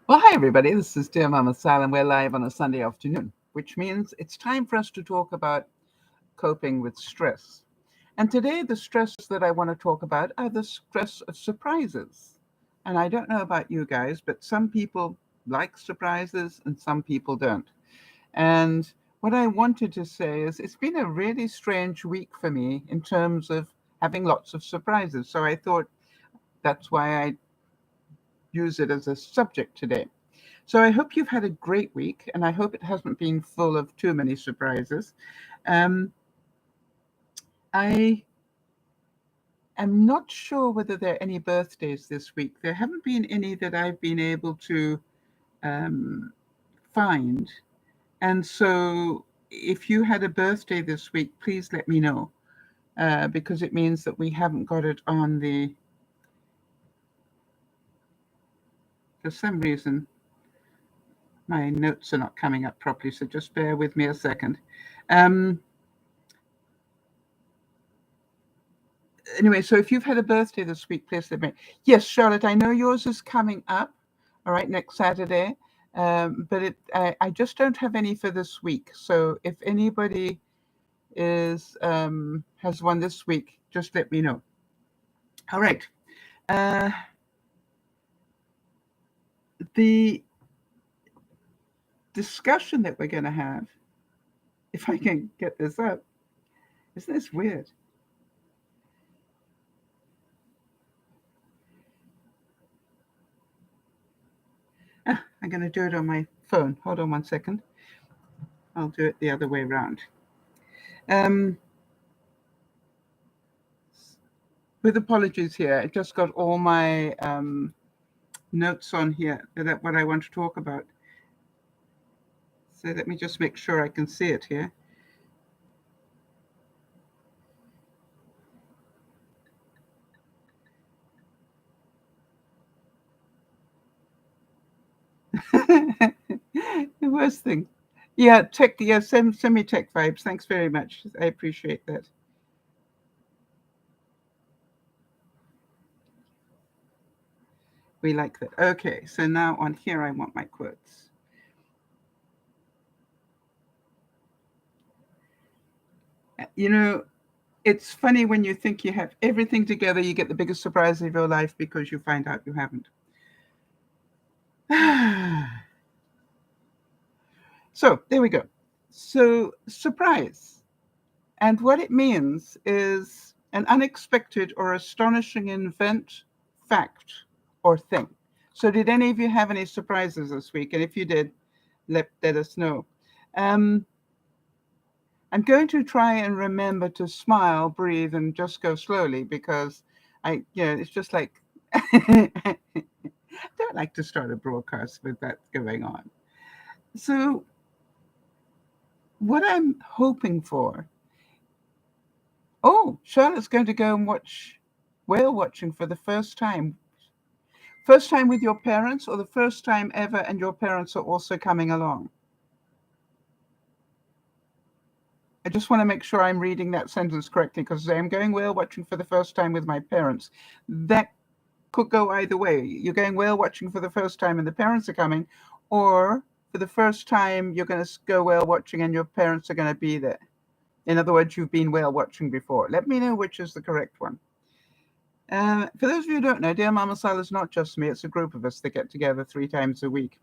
Well, hi, everybody. This is DearMamaSal, and we're live on a Sunday afternoon, which means it's time for us to talk about coping with stress. And today, the stress that I want to talk about are the stress of surprises. And I don't know about you guys, but some people like surprises and some people don't. And what I wanted to say is it's been a really strange week for me in terms of having lots of surprises. So I thought that's why I use it as a subject today. So I hope you've had a great week, and I hope it hasn't been full of too many surprises. Um, I am not sure whether there are any birthdays this week. There haven't been any that I've been able to um, find. And so if you had a birthday this week, please let me know, because it means that we haven't got it on for some reason, my notes are not coming up properly, so just bear with me a second. Um, anyway, so if you've had a birthday this week, please let me. Yes, Charlotte, I know yours is coming up, all right, next Saturday. But I just don't have any for this week. So if anybody has one this week, just let me know. All right. Uh, the discussion that we're going to have, if I can get this up, isn't this weird? I'm going to do it on my phone. Hold on one second. I'll do it the other way around. Um, with apologies here, I just got all my notes on here that what I want to talk about. So let me just make sure I can see it here. The worst thing. Yeah, tech. Yeah, send me tech vibes. Thanks very much. I appreciate that. We like that. Okay, so now on here, I want my quotes. You know, it's funny when you think you have everything together, you get the biggest surprise of your life because you find out you haven't. So there we go. So surprise. And what it means is an unexpected or astonishing event, fact, or thing. So, did any of you have any surprises this week? And if you did, let us know. Um, I'm going to try and remember to smile, breathe, and just go slowly because it's just like, I don't like to start a broadcast with that going on. So, what I'm hoping for. Oh, Charlotte's going to go and watch whale watching for the first time. First time with your parents, or the first time ever, and your parents are also coming along? I just want to make sure I'm reading that sentence correctly because I'm going whale watching for the first time with my parents. That could go either way. You're going whale watching for the first time and the parents are coming, or for the first time you're going to go whale watching and your parents are going to be there. In other words, you've been whale watching before. Let me know which is the correct one. For those of you who don't know, Dear Mama Sal is not just me, it's a group of us that get together 3 times a week.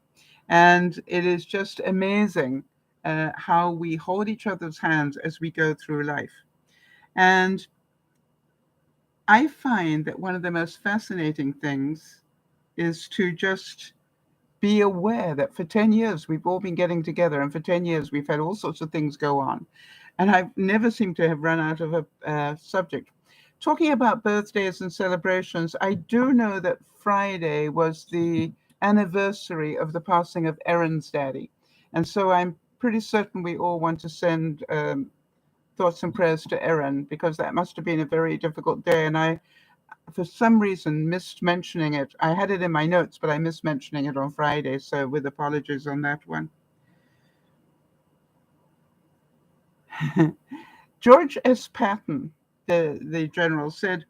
And it is just amazing how we hold each other's hands as we go through life. And I find that one of the most fascinating things is to just be aware that for 10 years we've all been getting together, and for 10 years we've had all sorts of things go on. And I've never seemed to have run out of a subject. Talking about birthdays and celebrations, I do know that Friday was the anniversary of the passing of Erin's daddy. And so I'm pretty certain we all want to send thoughts and prayers to Erin because that must have been a very difficult day. And I, for some reason, missed mentioning it. I had it in my notes, but I missed mentioning it on Friday. So with apologies on that one. George S. Patton, the general, said,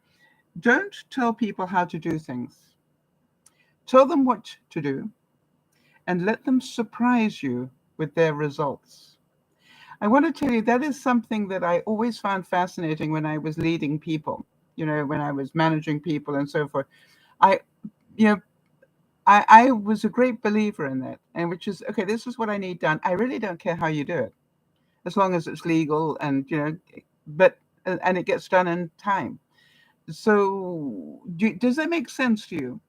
"Don't tell people how to do things. Tell them what to do, and let them surprise you with their results. I want to tell you that is something that I always found fascinating when I was leading people, when I was managing people and so forth. I, you know, I was a great believer in that, and which is, okay, this is what I need done. I really don't care how you do it, as long as it's legal and, but, and it gets done in time. So does that make sense to you?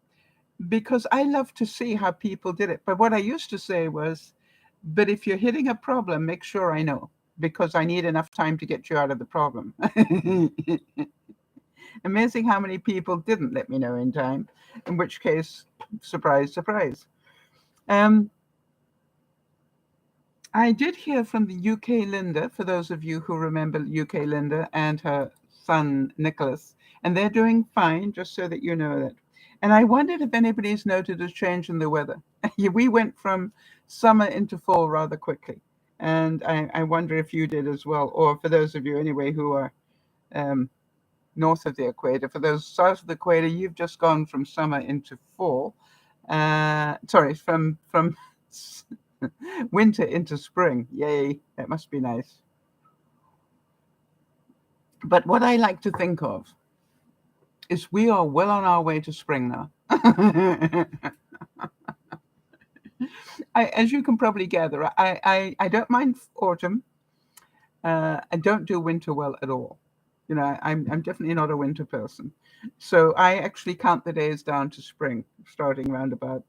Because I love to see how people did it. But what I used to say was, but if you're hitting a problem, make sure I know, because I need enough time to get you out of the problem. Amazing how many people didn't let me know in time, in which case, surprise, surprise. I did hear from the UK Linda, for those of you who remember UK Linda and her son Nicholas, and they're doing fine, just so that you know that. And I wondered if anybody's noted a change in the weather. We went from summer into fall rather quickly. And I wonder if you did as well, or for those of you anyway who are north of the equator. For those south of the equator, you've just gone from summer into fall. Sorry, from winter into spring. Yay, that must be nice. But what I like to think of is we are well on our way to spring now. As you can probably gather, I don't mind autumn. I don't do winter well at all. I'm definitely not a winter person. So I actually count the days down to spring, starting around about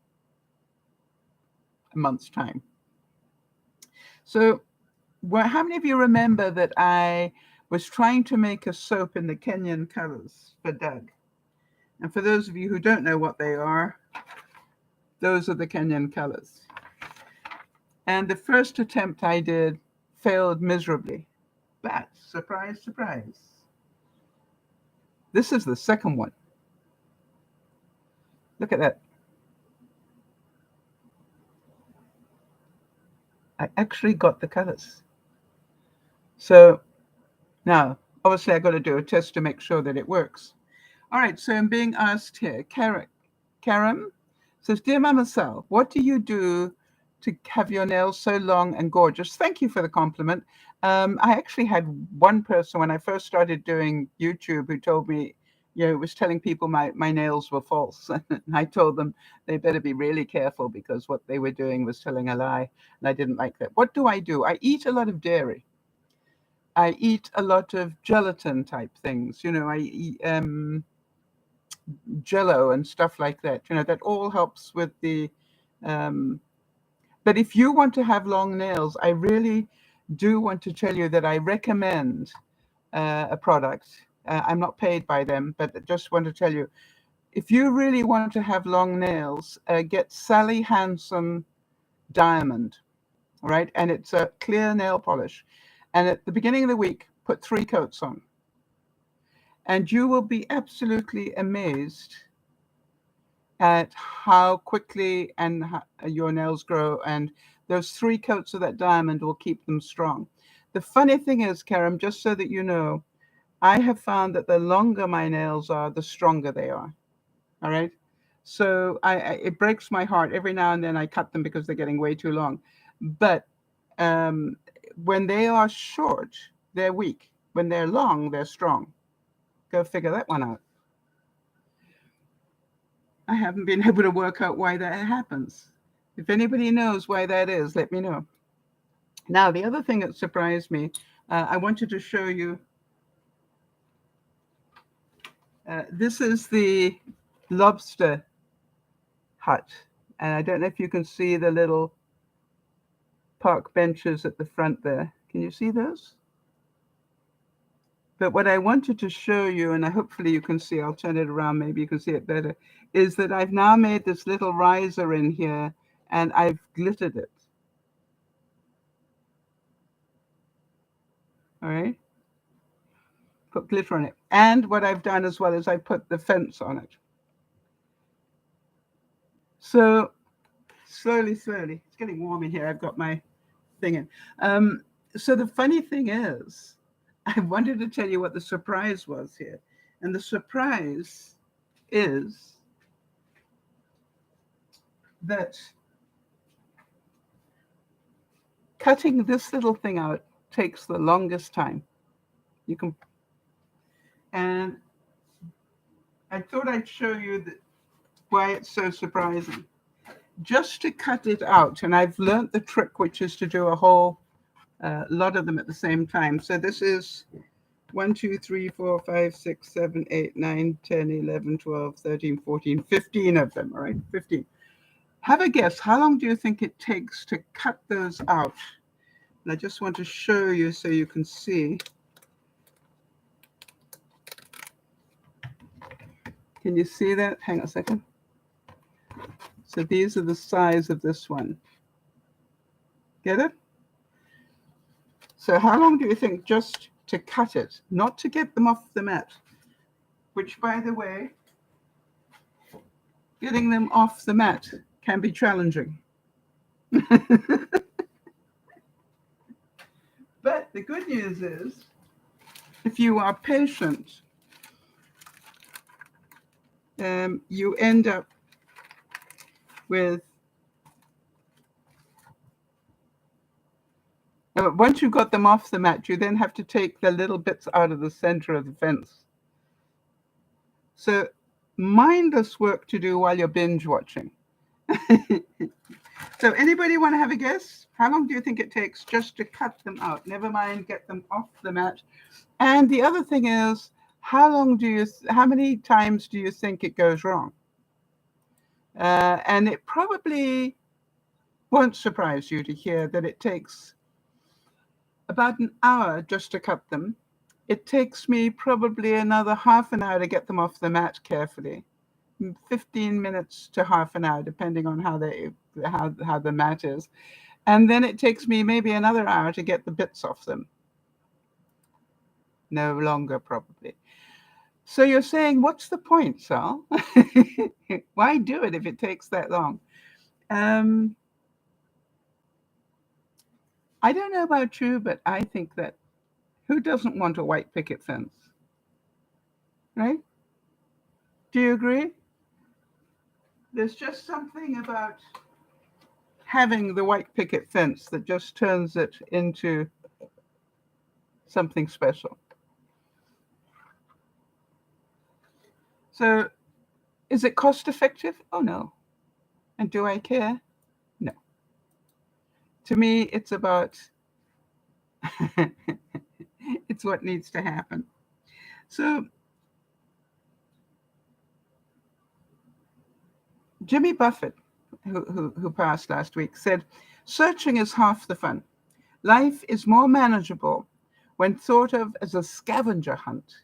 a month's time. So how many of you remember that I was trying to make a soap in the Kenyan colors for Doug? And for those of you who don't know what they are, those are the Kenyan colors. And the first attempt I did failed miserably. But surprise, surprise. This is the second one. Look at that. I actually got the colors. So now, obviously, I got to do a test to make sure that it works. All right, so I'm being asked here. Karam says, "Dear DearMamaSal, what do you do to have your nails so long and gorgeous?" Thank you for the compliment. I actually had one person when I first started doing YouTube who told me, was telling people my nails were false. And I told them they better be really careful, because what they were doing was telling a lie. And I didn't like that. What do? I eat a lot of dairy. I eat a lot of gelatin type things. I eat Jello and stuff like that. That all helps with the. But if you want to have long nails, I really do want to tell you that I recommend a product. I'm not paid by them, but I just want to tell you, if you really want to have long nails, get Sally Hansen Diamond, right? And it's a clear nail polish. And at the beginning of the week, put 3 coats on. And you will be absolutely amazed at how quickly and your nails grow. And those 3 coats of that diamond will keep them strong. The funny thing is, Karam, just so that you know, I have found that the longer my nails are, the stronger they are. All right. So it breaks my heart every now and then. I cut them because they're getting way too long. But when they are short, they're weak. When they're long, they're strong. Go figure that one out. I haven't been able to work out why that happens. If anybody knows why that is, let me know. Now, the other thing that surprised me, I wanted to show you. This is the lobster hut. And I don't know if you can see the little park benches at the front there. Can you see those? But what I wanted to show you, and hopefully you can see, I'll turn it around, maybe you can see it better, is that I've now made this little riser in here and I've glittered it. All right. Put glitter on it. And what I've done as well is I put the fence on it. So slowly, it's getting warm in here. I've got my thing in. So the funny thing is, I wanted to tell you what the surprise was here. And the surprise is that cutting this little thing out takes the longest time. And I thought I'd show you why it's so surprising. Just to cut it out, and I've learned the trick, which is to do a whole lot of them at the same time. So this is 1, 2, 3, 4, 5, 6, 7, 8, 9, 10, 11, 12, 13, 14, 15 of them, all right? 15. Have a guess. How long do you think it takes to cut those out? And I just want to show you so you can see. Can you see that? Hang on a second. So these are the size of this one. Get it? So how long do you think just to cut it, not to get them off the mat, which, by the way, getting them off the mat can be challenging. But the good news is, if you are patient, you end up with, once you've got them off the mat, you then have to take the little bits out of the center of the fence. So mindless work to do while you're binge watching. So anybody want to have a guess? How long do you think it takes just to cut them out? Never mind, get them off the mat. And the other thing is, how many times do you think it goes wrong? And it probably won't surprise you to hear that it takes about an hour just to cut them. It takes me probably another half an hour to get them off the mat carefully. 15 minutes to half an hour, depending on how the mat is. And then it takes me maybe another hour to get the bits off them. No longer, probably. So you're saying, what's the point, Sal? Why do it if it takes that long? I don't know about you, but I think that who doesn't want a white picket fence? Right? Do you agree? There's just something about having the white picket fence that just turns it into something special. So is it cost effective? Oh, no. And do I care? No. To me, it's about, it's what needs to happen. So Jimmy Buffett, who passed last week, said, searching is half the fun. Life is more manageable when thought of as a scavenger hunt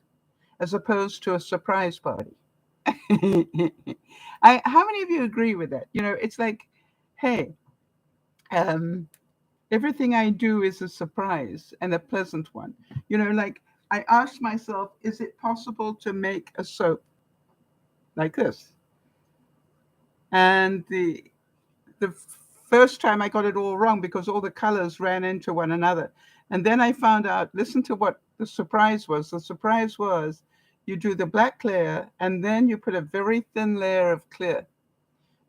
as opposed to a surprise party. How many of you agree with that? It's like, hey, everything I do is a surprise and a pleasant one. Like I asked myself, is it possible to make a soap like this? And the first time I got it all wrong because all the colors ran into one another. And then I found out, listen to what the surprise was. The surprise was you do the black layer and then you put a very thin layer of clear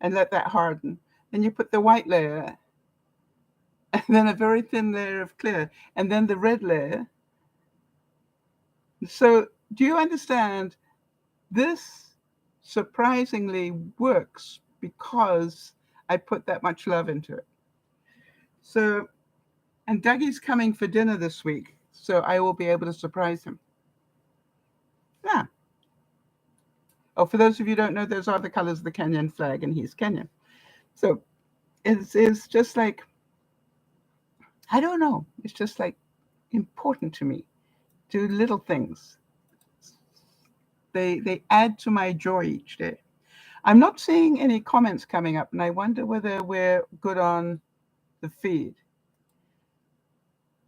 and let that harden. Then you put the white layer and then a very thin layer of clear and then the red layer. So do you understand? This surprisingly works because I put that much love into it. So, and Dougie's coming for dinner this week, so I will be able to surprise him. Yeah. Oh, for those of you who don't know, those are the colors of the Kenyan flag, and he's Kenyan. So it's just like, I don't know. It's just like important to me. Do little things. They add to my joy each day. I'm not seeing any comments coming up, and I wonder whether we're good on the feed.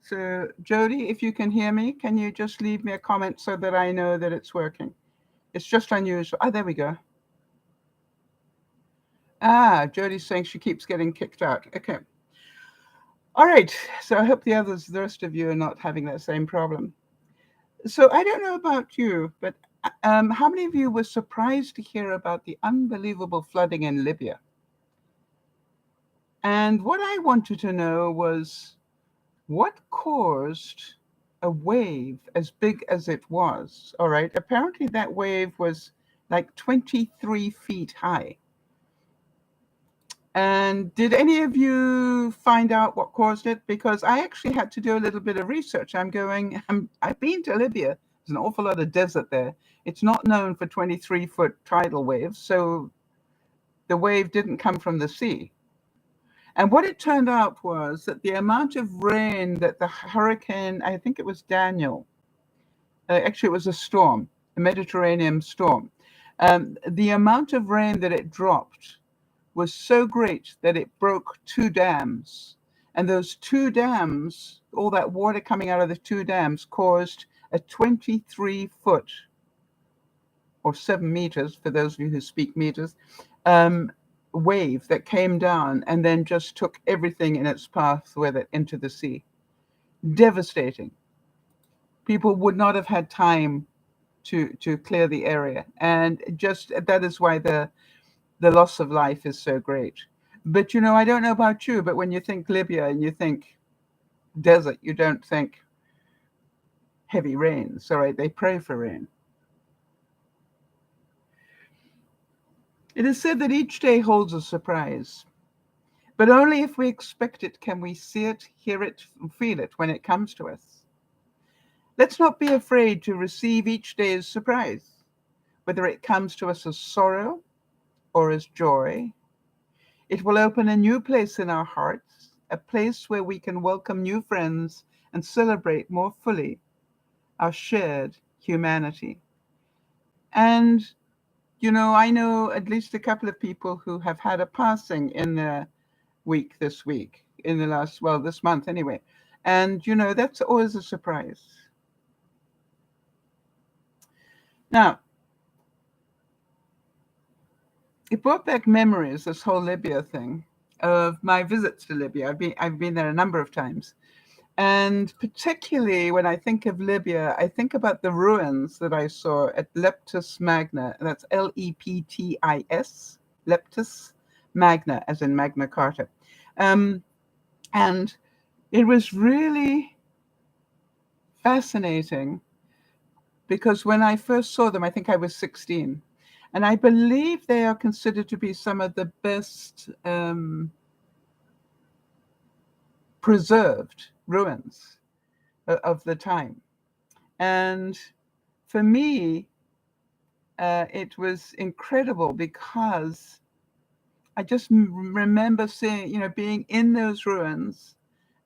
So, Jody, if you can hear me, can you just leave me a comment so that I know that it's working? It's just unusual. Oh, there we go. Jody's saying she keeps getting kicked out. Okay. All right. So I hope the rest of you are not having that same problem. So I don't know about you, but how many of you were surprised to hear about the unbelievable flooding in Libya? And what I wanted to know was, What caused a wave as big as it was? All right. Apparently, that wave was like 23 feet high. And did any of you find out what caused it? Because I actually had to do a little bit of research. I've been to Libya. There's an awful lot of desert there. It's not known for 23-foot tidal waves, so the wave didn't come from the sea. And what it turned out was that the amount of rain that the hurricane, I think it was Daniel, actually it was a storm, a Mediterranean storm, the amount of rain that it dropped was so great that it broke two dams. And those two dams, all that water coming out of the two dams, caused a 23-foot, or 7 meters, for those of you who speak meters, wave that came down and then just took everything in its path with it into the sea. Devastating. People would not have had time to clear the area. And just that is why the loss of life is so great. But I don't know about you, but when you think Libya and you think desert, you don't think heavy rains. All right, they pray for rain. It is said that each day holds a surprise, but only if we expect it can we see it, hear it, and feel it when it comes to us. Let's not be afraid to receive each day's surprise, whether it comes to us as sorrow or as joy. It will open a new place in our hearts, a place where we can welcome new friends and celebrate more fully our shared humanity. And I know at least a couple of people who have had a passing in the this week, in the last, well, this month anyway. And, that's always a surprise. Now, it brought back memories, this whole Libya thing, of my visits to Libya. I've been there a number of times. And particularly when I think of Libya, I think about the ruins that I saw at Leptis Magna. That's Leptis, Leptis Magna, as in Magna Carta. And it was really fascinating because when I first saw them, I think I was 16. And I believe they are considered to be some of the best preserved ruins of the time. And for me, it was incredible because I just remember seeing, being in those ruins,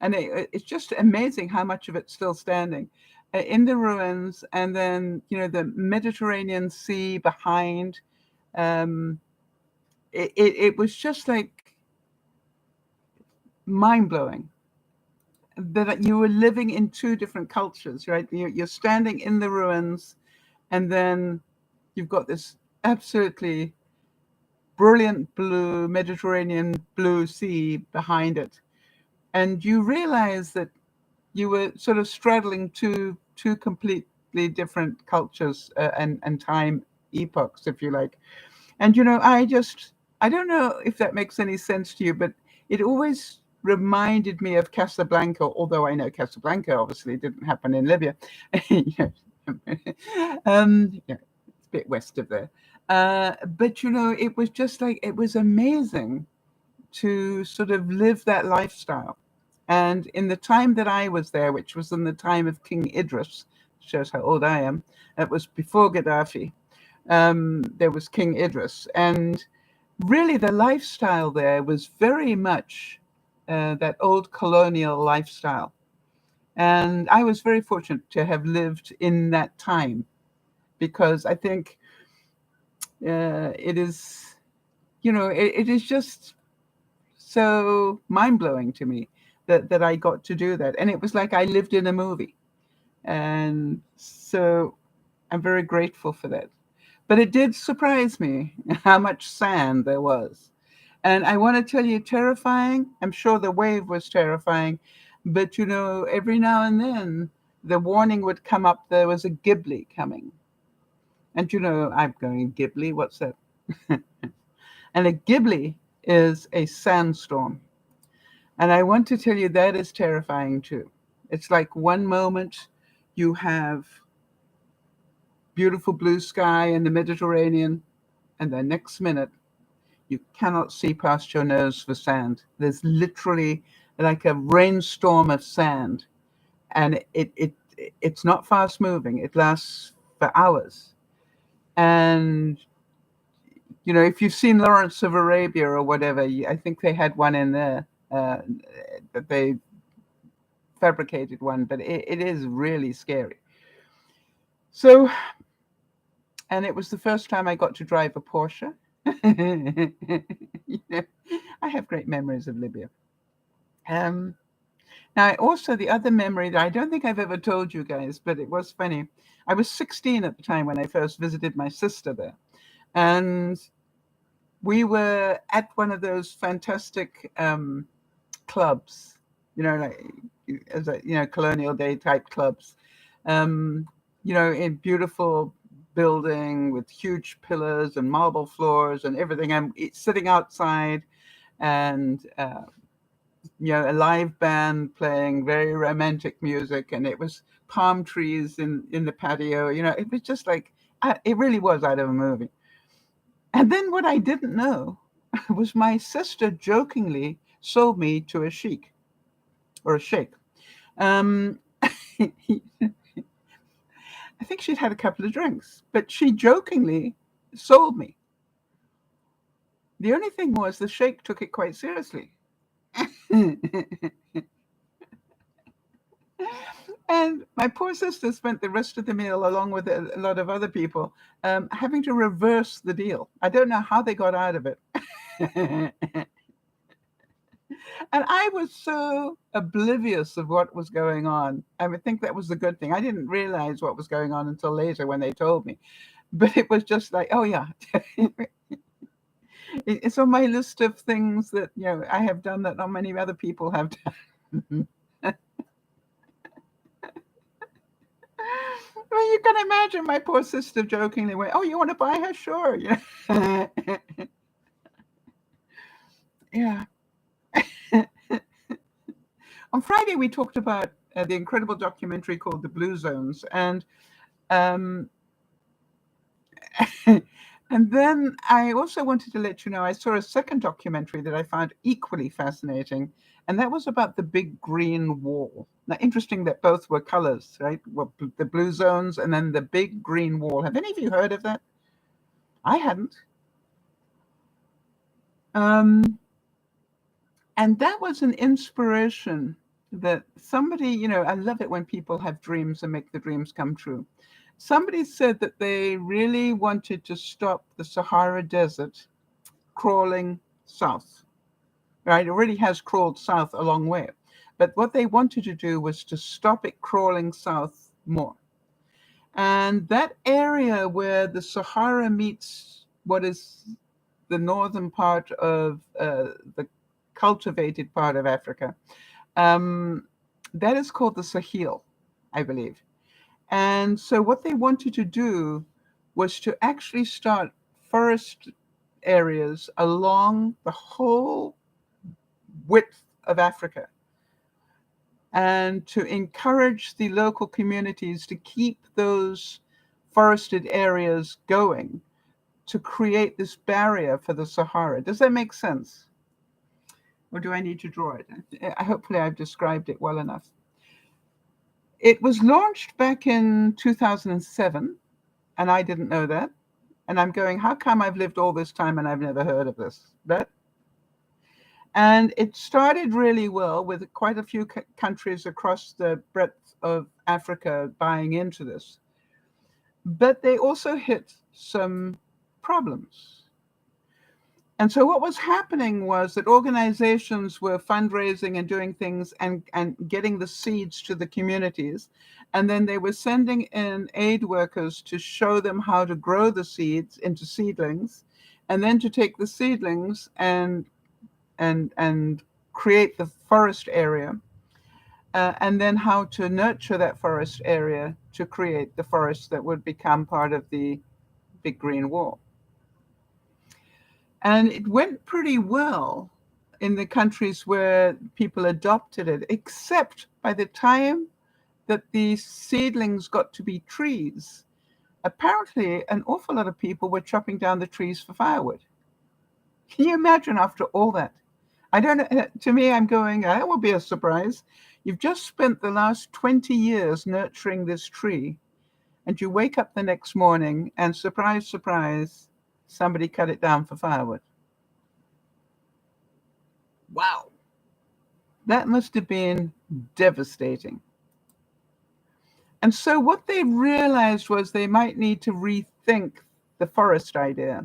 and it's just amazing how much of it's still standing in the ruins, and then the Mediterranean Sea behind. It was just like mind-blowing that you were living in two different cultures, right? You're standing in the ruins, and then you've got this absolutely brilliant blue Mediterranean blue sea behind it. And you realize that you were sort of straddling two completely different cultures and time epochs, if you like. And, I don't know if that makes any sense to you, but it always reminded me of Casablanca, although I know Casablanca obviously didn't happen in Libya. Yeah, it's a bit west of there. But, it was just like, it was amazing to sort of live that lifestyle. And in the time that I was there, which was in the time of King Idris, shows how old I am, it was before Gaddafi, there was King Idris. And really the lifestyle there was very much that old colonial lifestyle. And I was very fortunate to have lived in that time, because I think it is, it is just so mind-blowing to me that I got to do that. And it was like I lived in a movie. And so I'm very grateful for that. But it did surprise me how much sand there was. And I want to tell you, terrifying. I'm sure the wave was terrifying. But, every now and then, the warning would come up, there was a Ghibli coming. And, I'm going, Ghibli, what's that? And a Ghibli is a sandstorm. And I want to tell you that is terrifying too. It's like one moment you have beautiful blue sky in the Mediterranean, and the next minute you cannot see past your nose for sand. There's literally like a rainstorm of sand, and it's not fast moving. It lasts for hours. And if you've seen Lawrence of Arabia or whatever, I think they had one in there that they fabricated one, but it is really scary. So, and it was the first time I got to drive a Porsche. I have great memories of Libya. Now, also the other memory that I don't think I've ever told you guys, but it was funny. I was 16 at the time when I first visited my sister there. And we were at one of those fantastic clubs, like as a, colonial day type clubs, in beautiful building with huge pillars and marble floors and everything. I'm sitting outside and, a live band playing very romantic music, and it was palm trees in the patio. It was just like, it really was out of a movie. And then what I didn't know was my sister jokingly sold me to a sheik or a sheikh. I think she'd had a couple of drinks, but she jokingly sold me. The only thing was the sheikh took it quite seriously. And my poor sister spent the rest of the meal, along with a lot of other people, having to reverse the deal. I don't know how they got out of it. And I was so oblivious of what was going on. I would think that was the good thing. I didn't realize what was going on until later when they told me. But it was just like, oh, yeah. It's on my list of things that, I have done that not many other people have done. Well, you can imagine my poor sister jokingly went, oh, you want to buy her? Sure. Yeah. On Friday, we talked about the incredible documentary called The Blue Zones. And and then I also wanted to let you know, I saw a second documentary that I found equally fascinating, and that was about the Big Green Wall. Now, interesting that both were colors, right? Well, the blue zones and then the Big Green Wall. Have any of you heard of that? I hadn't. And that was an inspiration that somebody, I love it when people have dreams and make the dreams come true. Somebody said that they really wanted to stop the Sahara Desert crawling south, right? It already has crawled south a long way. But what they wanted to do was to stop it crawling south more. And that area where the Sahara meets what is the northern part of the cultivated part of Africa, that is called the Sahel, I believe. And so what they wanted to do was to actually start forest areas along the whole width of Africa, and to encourage the local communities to keep those forested areas going, to create this barrier for the Sahara. Does that make sense? Or do I need to draw it? Hopefully I've described it well enough. It was launched back in 2007, and I didn't know that. And I'm going, how come I've lived all this time and I've never heard of this? And it started really well with quite a few countries across the breadth of Africa buying into this. But they also hit some problems. And so what was happening was that organizations were fundraising and doing things and getting the seeds to the communities. And then they were sending in aid workers to show them how to grow the seeds into seedlings, and then to take the seedlings and create the forest area, and then how to nurture that forest area to create the forest that would become part of the Big Green Wall. And it went pretty well in the countries where people adopted it, except by the time that the seedlings got to be trees, apparently an awful lot of people were chopping down the trees for firewood. Can you imagine after all that? I don't know. To me, I'm going, that will be a surprise. You've just spent the last 20 years nurturing this tree, and you wake up the next morning and surprise, surprise, somebody cut it down for firewood. Wow. That must have been devastating. And so what they realized was they might need to rethink the forest idea.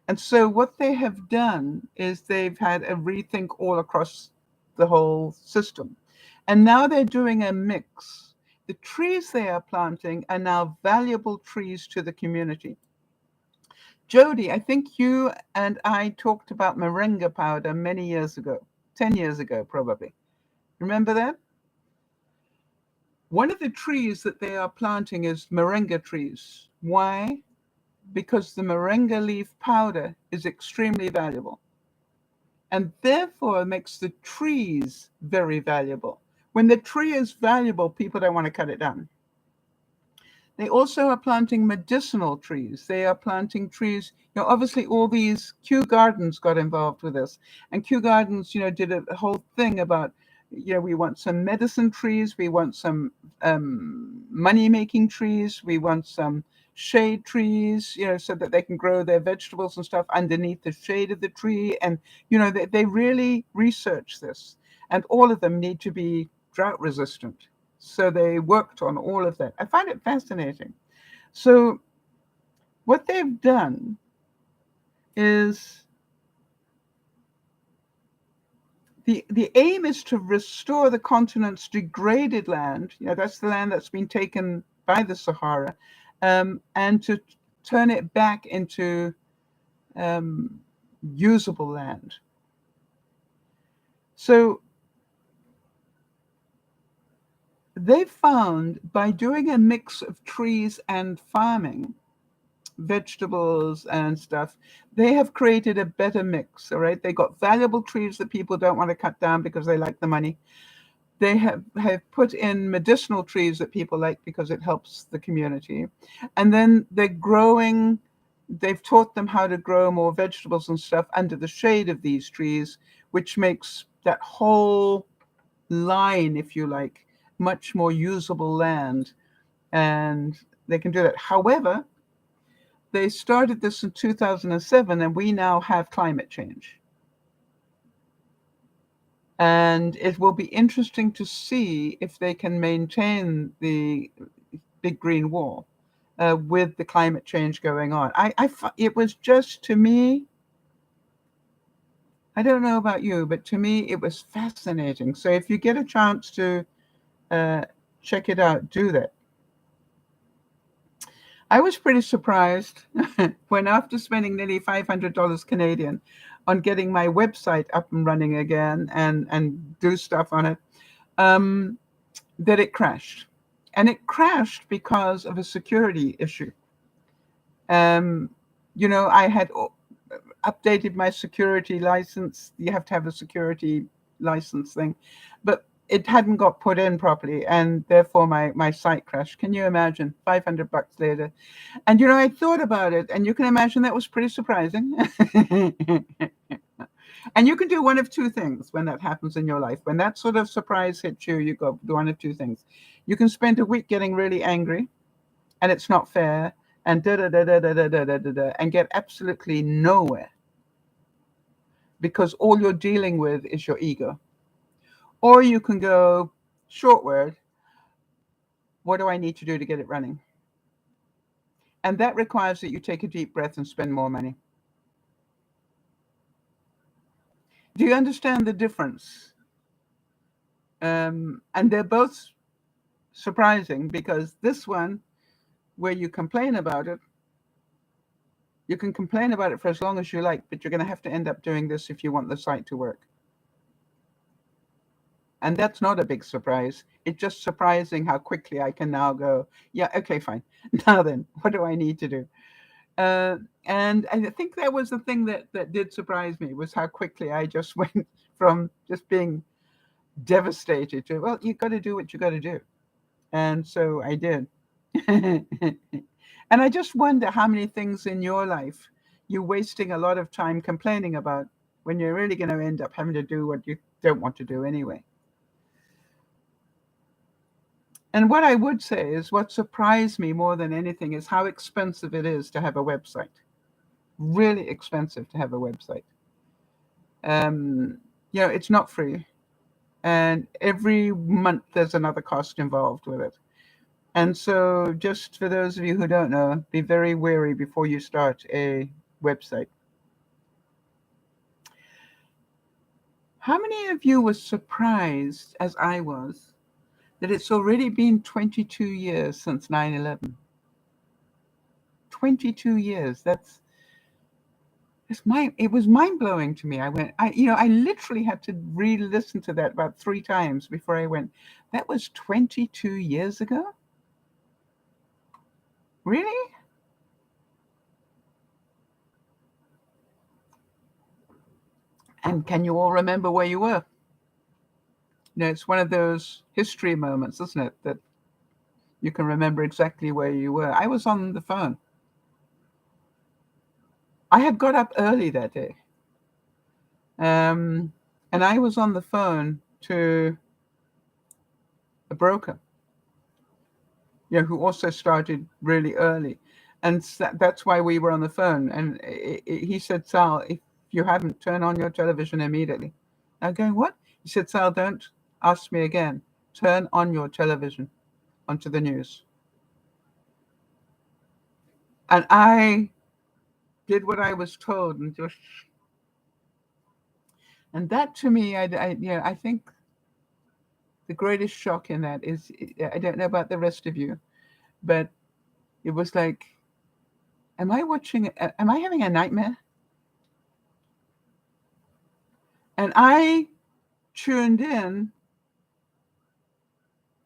And so what they have done is they've had a rethink all across the whole system. And now they're doing a mix. The trees they are planting are now valuable trees to the community. Jody, I think you and I talked about moringa powder many years ago, 10 years ago, probably. Remember that? One of the trees that they are planting is moringa trees. Why? Because the moringa leaf powder is extremely valuable and therefore makes the trees very valuable. When the tree is valuable, people don't want to cut it down. They also are planting medicinal trees. They are planting trees, obviously all these Kew Gardens got involved with this. And Kew Gardens, did a whole thing about, we want some medicine trees, we want some money-making trees, we want some shade trees, so that they can grow their vegetables and stuff underneath the shade of the tree. And, they really research this. And all of them need to be drought resistant. So they worked on all of that. I find it fascinating. So what they've done is the aim is to restore the continent's degraded land. That's the land that's been taken by the Sahara, and to turn it back into usable land. So they found by doing a mix of trees and farming, vegetables and stuff, they have created a better mix, all right? They got valuable trees that people don't want to cut down because they like the money. They have put in medicinal trees that people like because it helps the community. And then they've taught them how to grow more vegetables and stuff under the shade of these trees, which makes that whole line, if you like, much more usable land, and they can do that. However, they started this in 2007, and we now have climate change. And it will be interesting to see if they can maintain the big green wall with the climate change going on. It was just, to me, I don't know about you, but to me, it was fascinating. So if you get a chance to check it out, do that. I was pretty surprised when, after spending nearly $500 Canadian on getting my website up and running again and do stuff on it, that it crashed. And it crashed because of a security issue. I had updated my security license. You have to have a security license thing, but it hadn't got put in properly, and therefore my site crashed. Can you imagine? $500 later. And I thought about it, and you can imagine that was pretty surprising. And you can do one of two things when that happens in your life. When that sort of surprise hits you, you go do one of two things. You can spend a week getting really angry, and it's not fair, and and get absolutely nowhere, because all you're dealing with is your ego. Or you can go, short word, what do I need to do to get it running? And that requires that you take a deep breath and spend more money. Do you understand the difference? And they're both surprising, because this one, where you complain about it, you can complain about it for as long as you like, but you're going to have to end up doing this if you want the site to work. And that's not a big surprise. It's just surprising how quickly I can now go, yeah, okay, fine. Now then, what do I need to do? And I think that was the thing that did surprise me, was how quickly I just went from just being devastated to, well, you've got to do what you got to do. And so I did. And I just wonder how many things in your life you're wasting a lot of time complaining about when you're really going to end up having to do what you don't want to do anyway. And what I would say is what surprised me more than anything is how expensive it is to have a website. Really expensive to have a website. It's not free. And every month there's another cost involved with it. And so just for those of you who don't know, be very wary before you start a website. How many of you were surprised, as I was, that it's already been 22 years since 9/11? 22 years. It was mind-blowing to me. I literally had to re-listen to that about 3 times before I went, that was 22 years ago? Really? And can you all remember where you were? It's one of those history moments, isn't it, that you can remember exactly where you were. I was on the phone. I had got up early that day. And I was on the phone to a broker, who also started really early. And that's why we were on the phone. And he said, Sal, if you haven't, turn on your television immediately. I'm going, what? He said, Sal, don't ask me again. Turn on your television onto the news. And I did what I was told, and that to me, I think the greatest shock in that is, I don't know about the rest of you, but it was like, am I having a nightmare? And I tuned in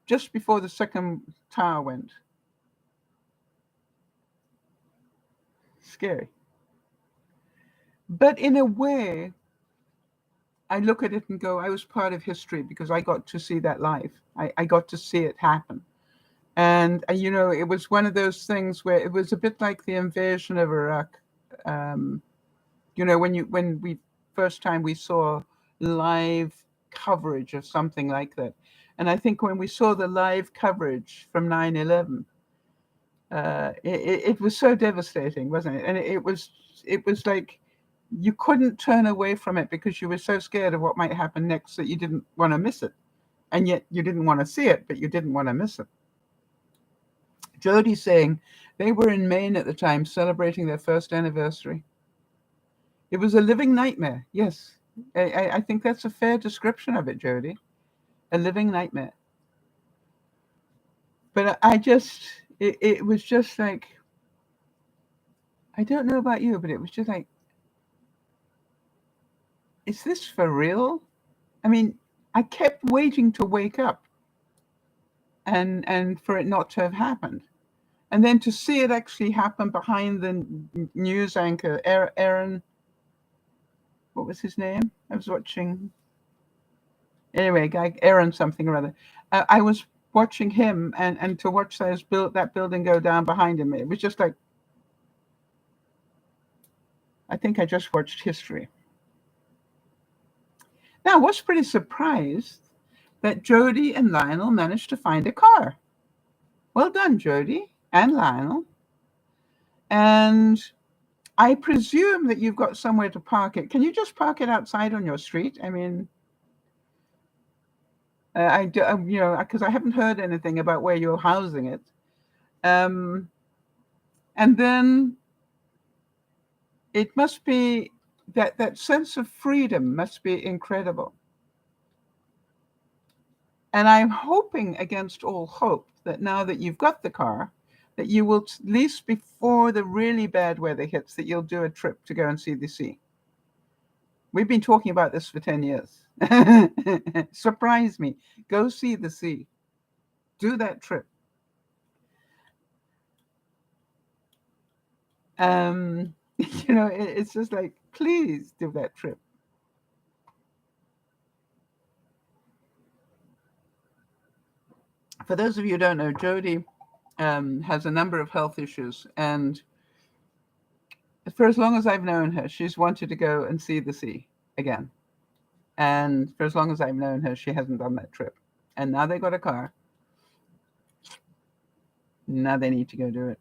just before the second tower went. Scary. But in a way, I look at it and go, I was part of history because I got to see that live. I got to see it happen. And, it was one of those things where it was a bit like the invasion of Iraq. When we first time we saw live coverage of something like that. And I think when we saw the live coverage from 9/11, it was so devastating, wasn't it? And it was like you couldn't turn away from it because you were so scared of what might happen next that you didn't want to miss it. And yet you didn't want to see it, but you didn't want to miss it. Jody saying they were in Maine at the time celebrating their first anniversary. It was a living nightmare. Yes, I think that's a fair description of it, Jody. A living nightmare. But it was just like, I don't know about you, but it was just like, is this for real? I mean, I kept waiting to wake up and for it not to have happened. And then to see it actually happen behind the news anchor, Aaron, what was his name? I was watching. Anyway, guy Aaron something or other. I was watching him, and to watch that building go down behind him, it was just like, I think I just watched history. Now, I was pretty surprised that Jody and Lionel managed to find a car. Well done, Jody and Lionel. And I presume that you've got somewhere to park it. Can you just park it outside on your street? I mean, because I haven't heard anything about where you're housing it. And then it must be that sense of freedom must be incredible. And I'm hoping against all hope that now that you've got the car, that you will, at least before the really bad weather hits, that you'll do a trip to go and see the sea. We've been talking about this for 10 years. Surprise me. Go see the sea. Do that trip. It's just like, please do that trip. For those of you who don't know, Jody has a number of health issues, and for as long as I've known her, she's wanted to go and see the sea again. And for as long as I've known her, she hasn't done that trip. And now they got a car. Now they need to go do it.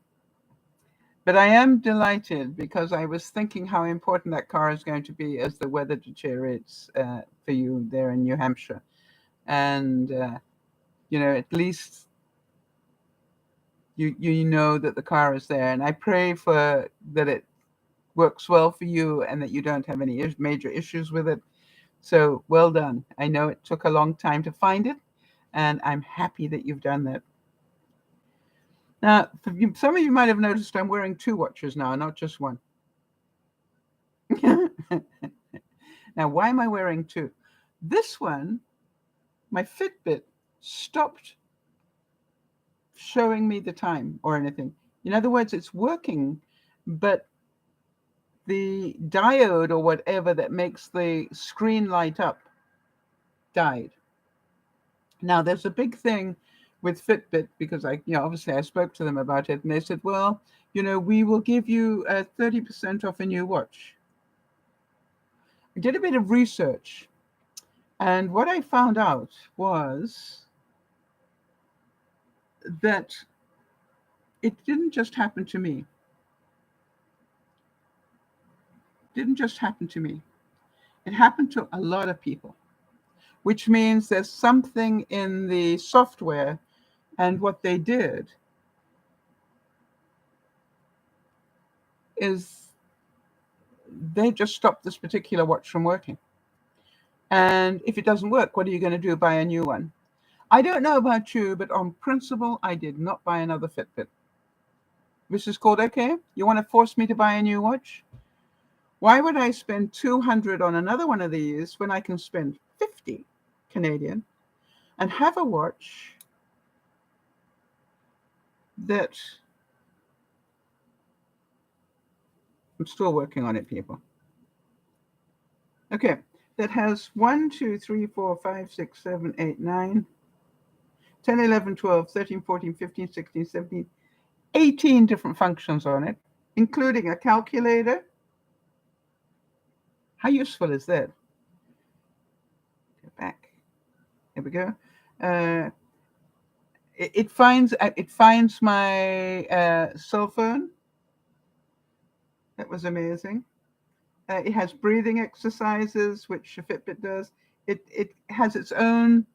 But I am delighted because I was thinking how important that car is going to be as the weather deteriorates for you there in New Hampshire. And, at least you know that the car is there. And I pray for that it works well for you and that you don't have any major issues with it. So well done. I know it took a long time to find it, and I'm happy that you've done that. Now, some of you might have noticed I'm wearing 2 watches now, not just one. Now, why am I wearing 2? This one, my Fitbit stopped showing me the time or anything. In other words, it's working, but the diode or whatever that makes the screen light up died. Now, there's a big thing with Fitbit because obviously I spoke to them about it, and they said, well, we will give you 30% off a new watch. I did a bit of research, and what I found out was that it didn't just happen to me. It happened to a lot of people, which means there's something in the software, and what they did is they just stopped this particular watch from working. And if it doesn't work, what are you going to do? Buy a new one? I don't know about you, but on principle, I did not buy another Fitbit. This is called, okay, you want to force me to buy a new watch? Why would I spend 200 on another one of these when I can spend 50 Canadian and have a watch that I'm still working on it, people. Okay, that has 1, 2, 3, 4, 5, 6, 7, 8, 9, 10, 11, 12, 13, 14, 15, 16, 17, 18 different functions on it, including a calculator. How useful is that? Go back. Here we go. It finds my cell phone. That was amazing. It has breathing exercises, which a Fitbit does. It has its own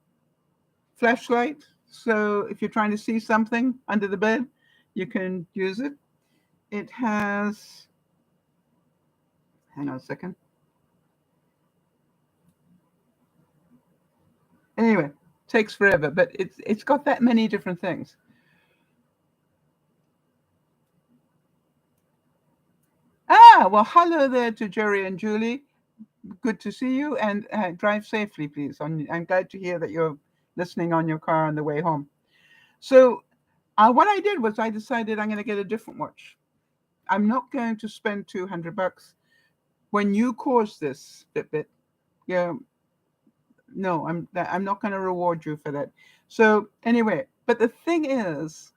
flashlight. So if you're trying to see something under the bed, you can use it. It has, hang on a second. Anyway, takes forever, but it's got that many different things. Well, hello there to Jerry and Julie. Good to see you, and drive safely, please. I'm glad to hear that you're listening on your car on the way home. So what I did was I decided I'm going to get a different watch. I'm not going to spend $200. When you caused this, Fitbit, no, I'm not going to reward you for that. So anyway, but the thing is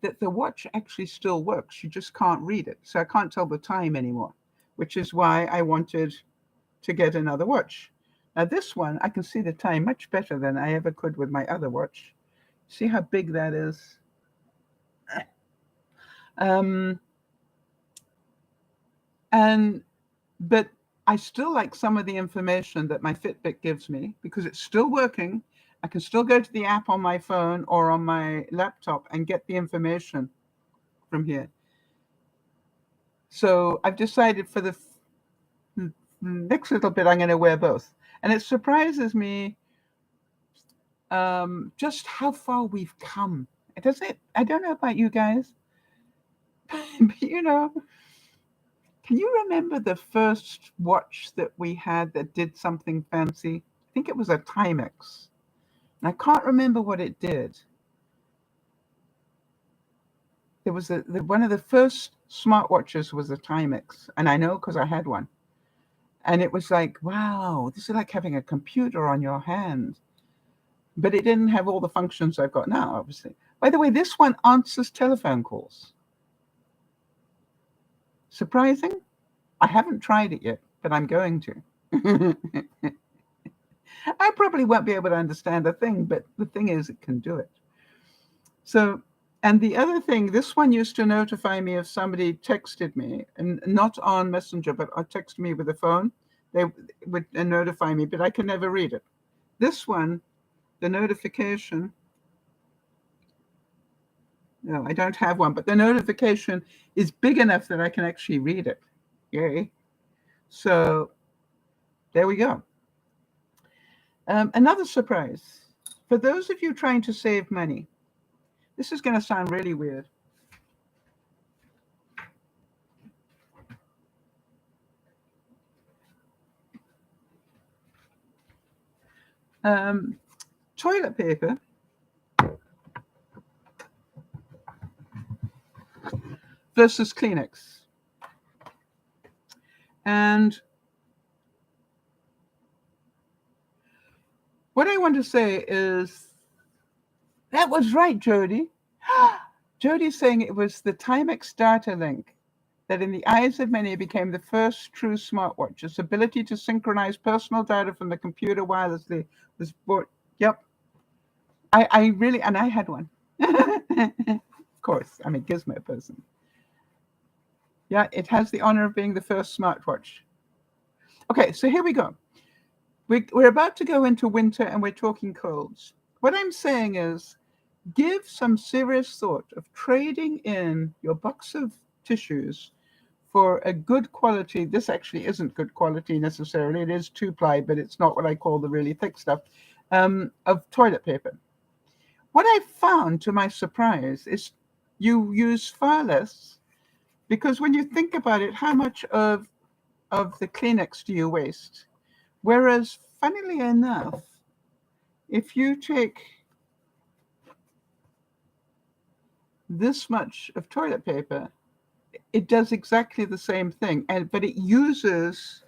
that the watch actually still works. You just can't read it. So I can't tell the time anymore, which is why I wanted to get another watch. Now this one, I can see the time much better than I ever could with my other watch. See how big that is? But I still like some of the information that my Fitbit gives me because it's still working. I can still go to the app on my phone or on my laptop and get the information from here. So I've decided for the next little bit, I'm going to wear both. And it surprises me just how far we've come. Does it? I don't know about you guys, but can you remember the first watch that we had that did something fancy? I think it was a Timex. And I can't remember what it did. There was one of the first smartwatches was a Timex, and I know because I had one. And it was like, wow, this is like having a computer on your hand. but it didn't have all the functions I've got now, obviously. By the way, this one answers telephone calls. Surprising? I haven't tried it yet, but I'm going to. I probably won't be able to understand a thing, but the thing is, it can do it. So, and the other thing, this one used to notify me if somebody texted me, and not on Messenger, but texted me with a phone. They would notify me, but I could never read it. This one, the notification, no, I don't have one, but the notification is big enough that I can actually read it. Yay. So there we go. Another surprise. For those of you trying to save money, this is going to sound really weird. Toilet paper versus Kleenex. And what I want to say is, that was right, Jody. Jody's saying it was the Timex data link that in the eyes of many became the first true smartwatch. Its ability to synchronize personal data from the computer wirelessly was brought. Yep. I really, and I had one. Of course, I'm a gizmo person. Yeah, it has the honor of being the first smartwatch. Okay, so here we go. We're about to go into winter and we're talking colds. What I'm saying is, give some serious thought of trading in your box of tissues for a good quality. This actually isn't good quality necessarily. It is 2-ply, but it's not what I call the really thick stuff, of toilet paper. What I found, to my surprise, is you use far less, because when you think about it, how much of the Kleenex do you waste? Whereas, funnily enough, if you take this much of toilet paper, it does exactly the same thing. But it uses,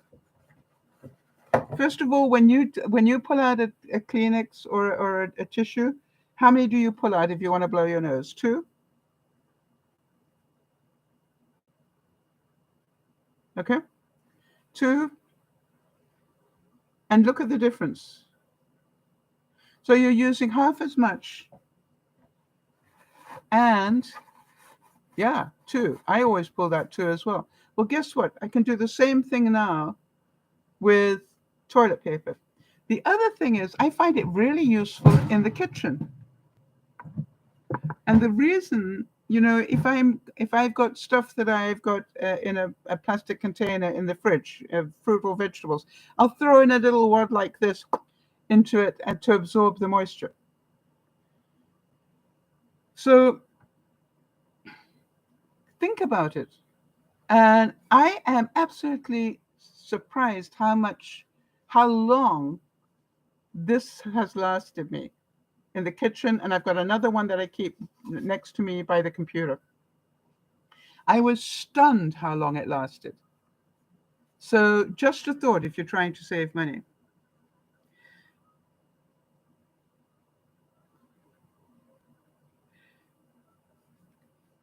first of all, when you pull out a Kleenex or a tissue, how many do you pull out if you want to blow your nose? 2? Okay, 2. And look at the difference. So you're using half as much. And yeah, 2. I always pull that 2 as well. Well, guess what? I can do the same thing now with toilet paper. The other thing is, I find it really useful in the kitchen. And the reason, if I've got stuff that I've got in a plastic container in the fridge, fruit or vegetables, I'll throw in a little wad like this into it and to absorb the moisture. So think about it. And I am absolutely surprised how long this has lasted me in the kitchen. And I've got another one that I keep next to me by the computer. I was stunned how long it lasted. So just a thought if you're trying to save money.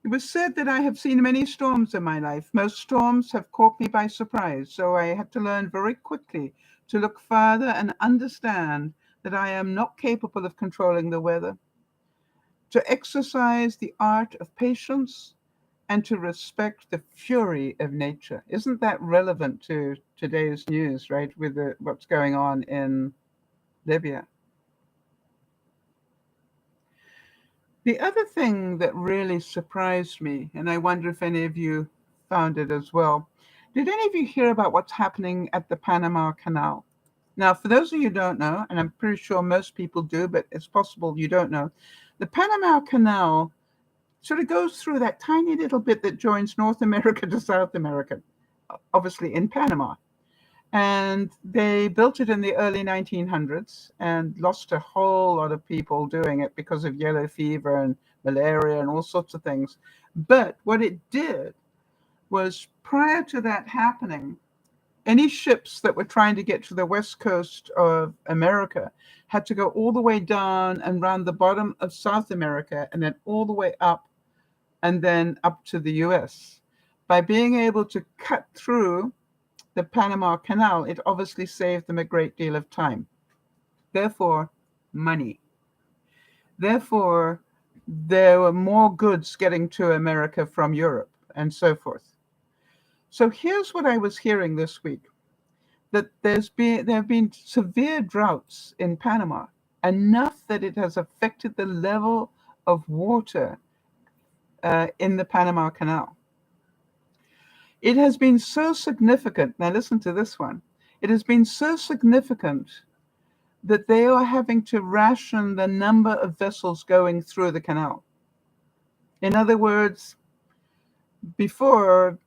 It was said that I have seen many storms in my life. Most storms have caught me by surprise, so I had to learn very quickly to look farther and understand that I am not capable of controlling the weather, to exercise the art of patience, and to respect the fury of nature. Isn't that relevant to today's news, right, with what's going on in Libya? The other thing that really surprised me, and I wonder if any of you found it as well, did any of you hear about what's happening at the Panama Canal? Now, for those of you who don't know, and I'm pretty sure most people do, but it's possible you don't know, the Panama Canal sort of goes through that tiny little bit that joins North America to South America, obviously in Panama. And they built it in the early 1900s and lost a whole lot of people doing it because of yellow fever and malaria and all sorts of things. But what it did was, prior to that happening, any ships that were trying to get to the west coast of America had to go all the way down and round the bottom of South America and then all the way up and then up to the US. By being able to cut through the Panama Canal, it obviously saved them a great deal of time. Therefore, money. Therefore, there were more goods getting to America from Europe and so forth. So here's what I was hearing this week, that there have been severe droughts in Panama, enough that it has affected the level of water in the Panama Canal. It has been so significant. Now listen to this one. It has been so significant that they are having to ration the number of vessels going through the canal. In other words, before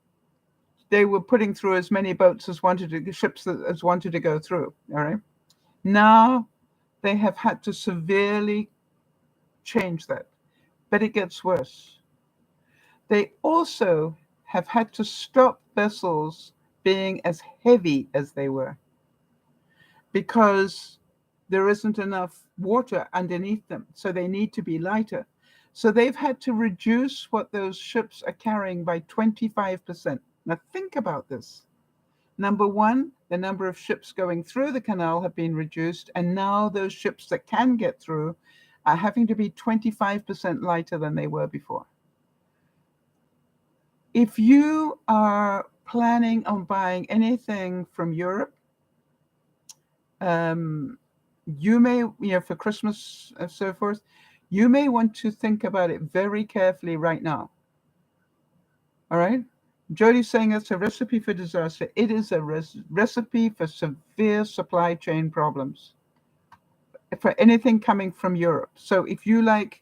they were putting through as many boats as ships as wanted to go through. All right. Now they have had to severely change that, but it gets worse. They also have had to stop vessels being as heavy as they were because there isn't enough water underneath them, so they need to be lighter. So they've had to reduce what those ships are carrying by 25%. Now think about this. Number one, the number of ships going through the canal have been reduced, and now those ships that can get through are having to be 25% lighter than they were before. If you are planning on buying anything from Europe, you may, for Christmas and so forth, you may want to think about it very carefully right now. All right? Jody's saying it's a recipe for disaster. It is a recipe for severe supply chain problems for anything coming from Europe. So if you like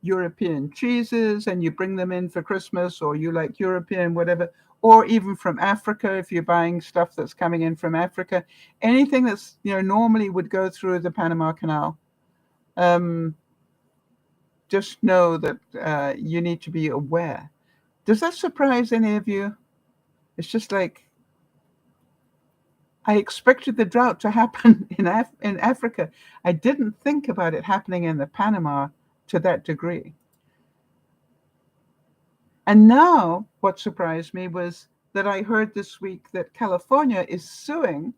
European cheeses and you bring them in for Christmas, or you like European whatever, or even from Africa, if you're buying stuff that's coming in from Africa, anything that's normally would go through the Panama Canal, just know that you need to be aware. Does that surprise any of you? It's just like, I expected the drought to happen in Africa. I didn't think about it happening in the Panama to that degree. And now what surprised me was that I heard this week that California is suing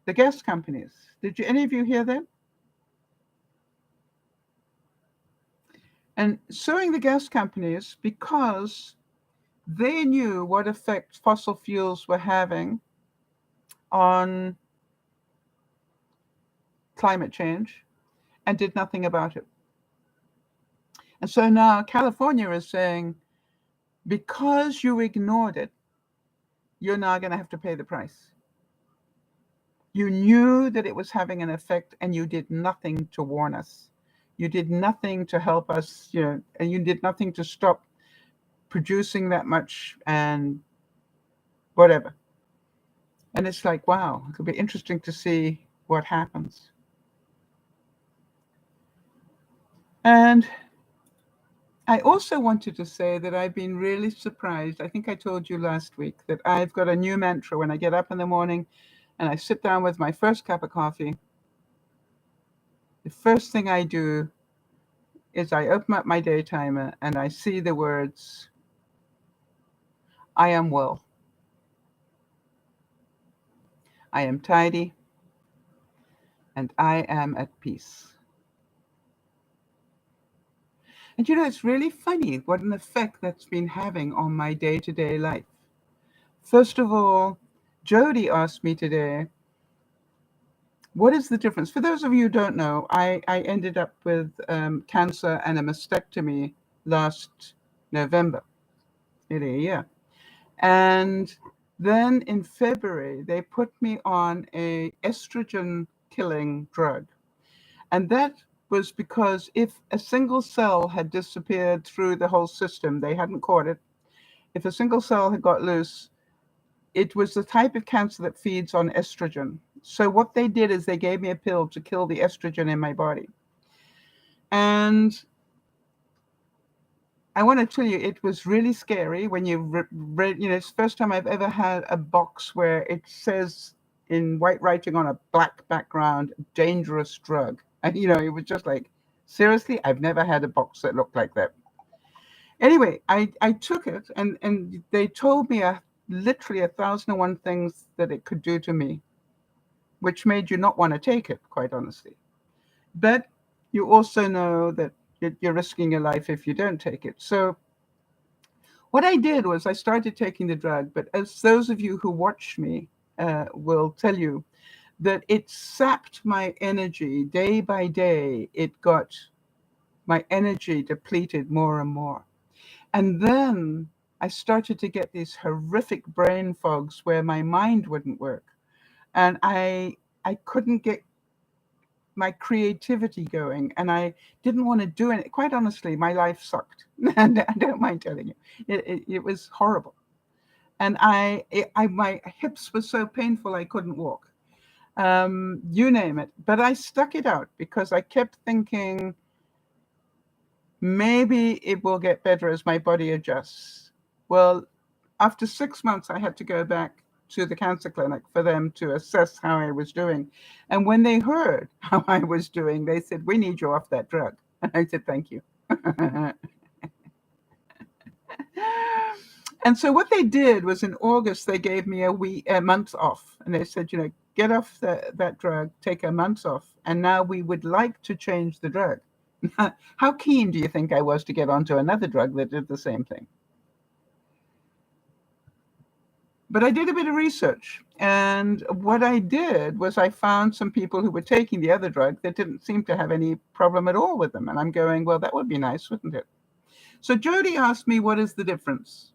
the gas companies. Did any of you hear that? And suing the gas companies because they knew what effect fossil fuels were having on climate change and did nothing about it. And so now California is saying, because you ignored it, you're now going to have to pay the price. You knew that it was having an effect and you did nothing to warn us. You did nothing to help us, and you did nothing to stop producing that much and whatever. And it's like, wow, it could be interesting to see what happens. And I also wanted to say that I've been really surprised. I think I told you last week that I've got a new mantra when I get up in the morning and I sit down with my first cup of coffee. The first thing I do is I open up my day timer and I see the words, I am well. I am tidy. And I am at peace. And it's really funny what an effect that's been having on my day-to-day life. First of all, Jody asked me today, what is the difference? For those of you who don't know, I ended up with cancer and a mastectomy last November, nearly a year. And then in February, they put me on a estrogen killing drug. And that was because if a single cell had disappeared through the whole system, they hadn't caught it. If a single cell had got loose, it was the type of cancer that feeds on estrogen. So what they did is they gave me a pill to kill the estrogen in my body. And I want to tell you, it was really scary when you read, it's the first time I've ever had a box where it says in white writing on a black background, dangerous drug. And, it was just like, seriously, I've never had a box that looked like that. Anyway, I took it and they told me literally 1,001 things that it could do to me, which made you not want to take it, quite honestly. But you also know that you're risking your life if you don't take it. So what I did was I started taking the drug, but as those of you who watch me will tell you, that it sapped my energy day by day. It got my energy depleted more and more. And then I started to get these horrific brain fogs where my mind wouldn't work. And I couldn't get my creativity going, and I didn't want to do it. Quite honestly, my life sucked. And I don't mind telling you, it was horrible. And my hips were so painful I couldn't walk. You name it. But I stuck it out because I kept thinking maybe it will get better as my body adjusts. Well, after 6 months, I had to go back to the cancer clinic for them to assess how I was doing. And when they heard how I was doing, they said, "We need you off that drug." And I said, "Thank you." And so what they did was in August, they gave me a month off. And they said, get off that drug, take a month off. And now we would like to change the drug. How keen do you think I was to get onto another drug that did the same thing? But I did a bit of research, and what I did was I found some people who were taking the other drug that didn't seem to have any problem at all with them. And I'm going, well, that would be nice, wouldn't it? So Jody asked me, what is the difference?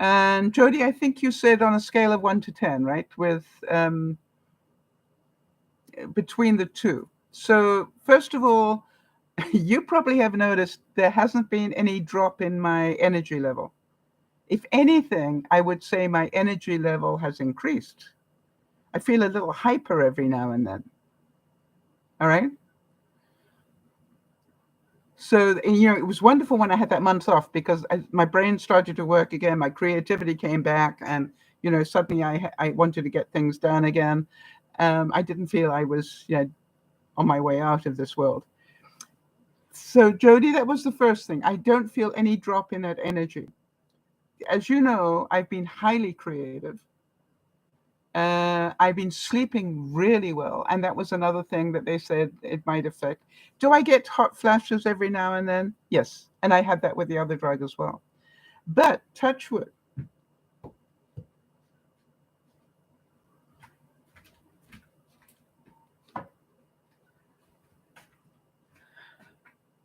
And Jody, I think you said on a scale of 1 to 10, right? With between the two. So first of all, you probably have noticed there hasn't been any drop in my energy level. If anything, I would say my energy level has increased. I feel a little hyper every now and then. All right. So, it was wonderful when I had that month off because my brain started to work again. My creativity came back, and, suddenly I wanted to get things done again. I didn't feel I was, on my way out of this world. So, Jody, that was the first thing. I don't feel any drop in that energy. As you know, I've been highly creative. I've been sleeping really well, and that was another thing that they said it might affect. Do I get hot flashes every now and then? Yes, and I had that with the other drug as well. But touch wood.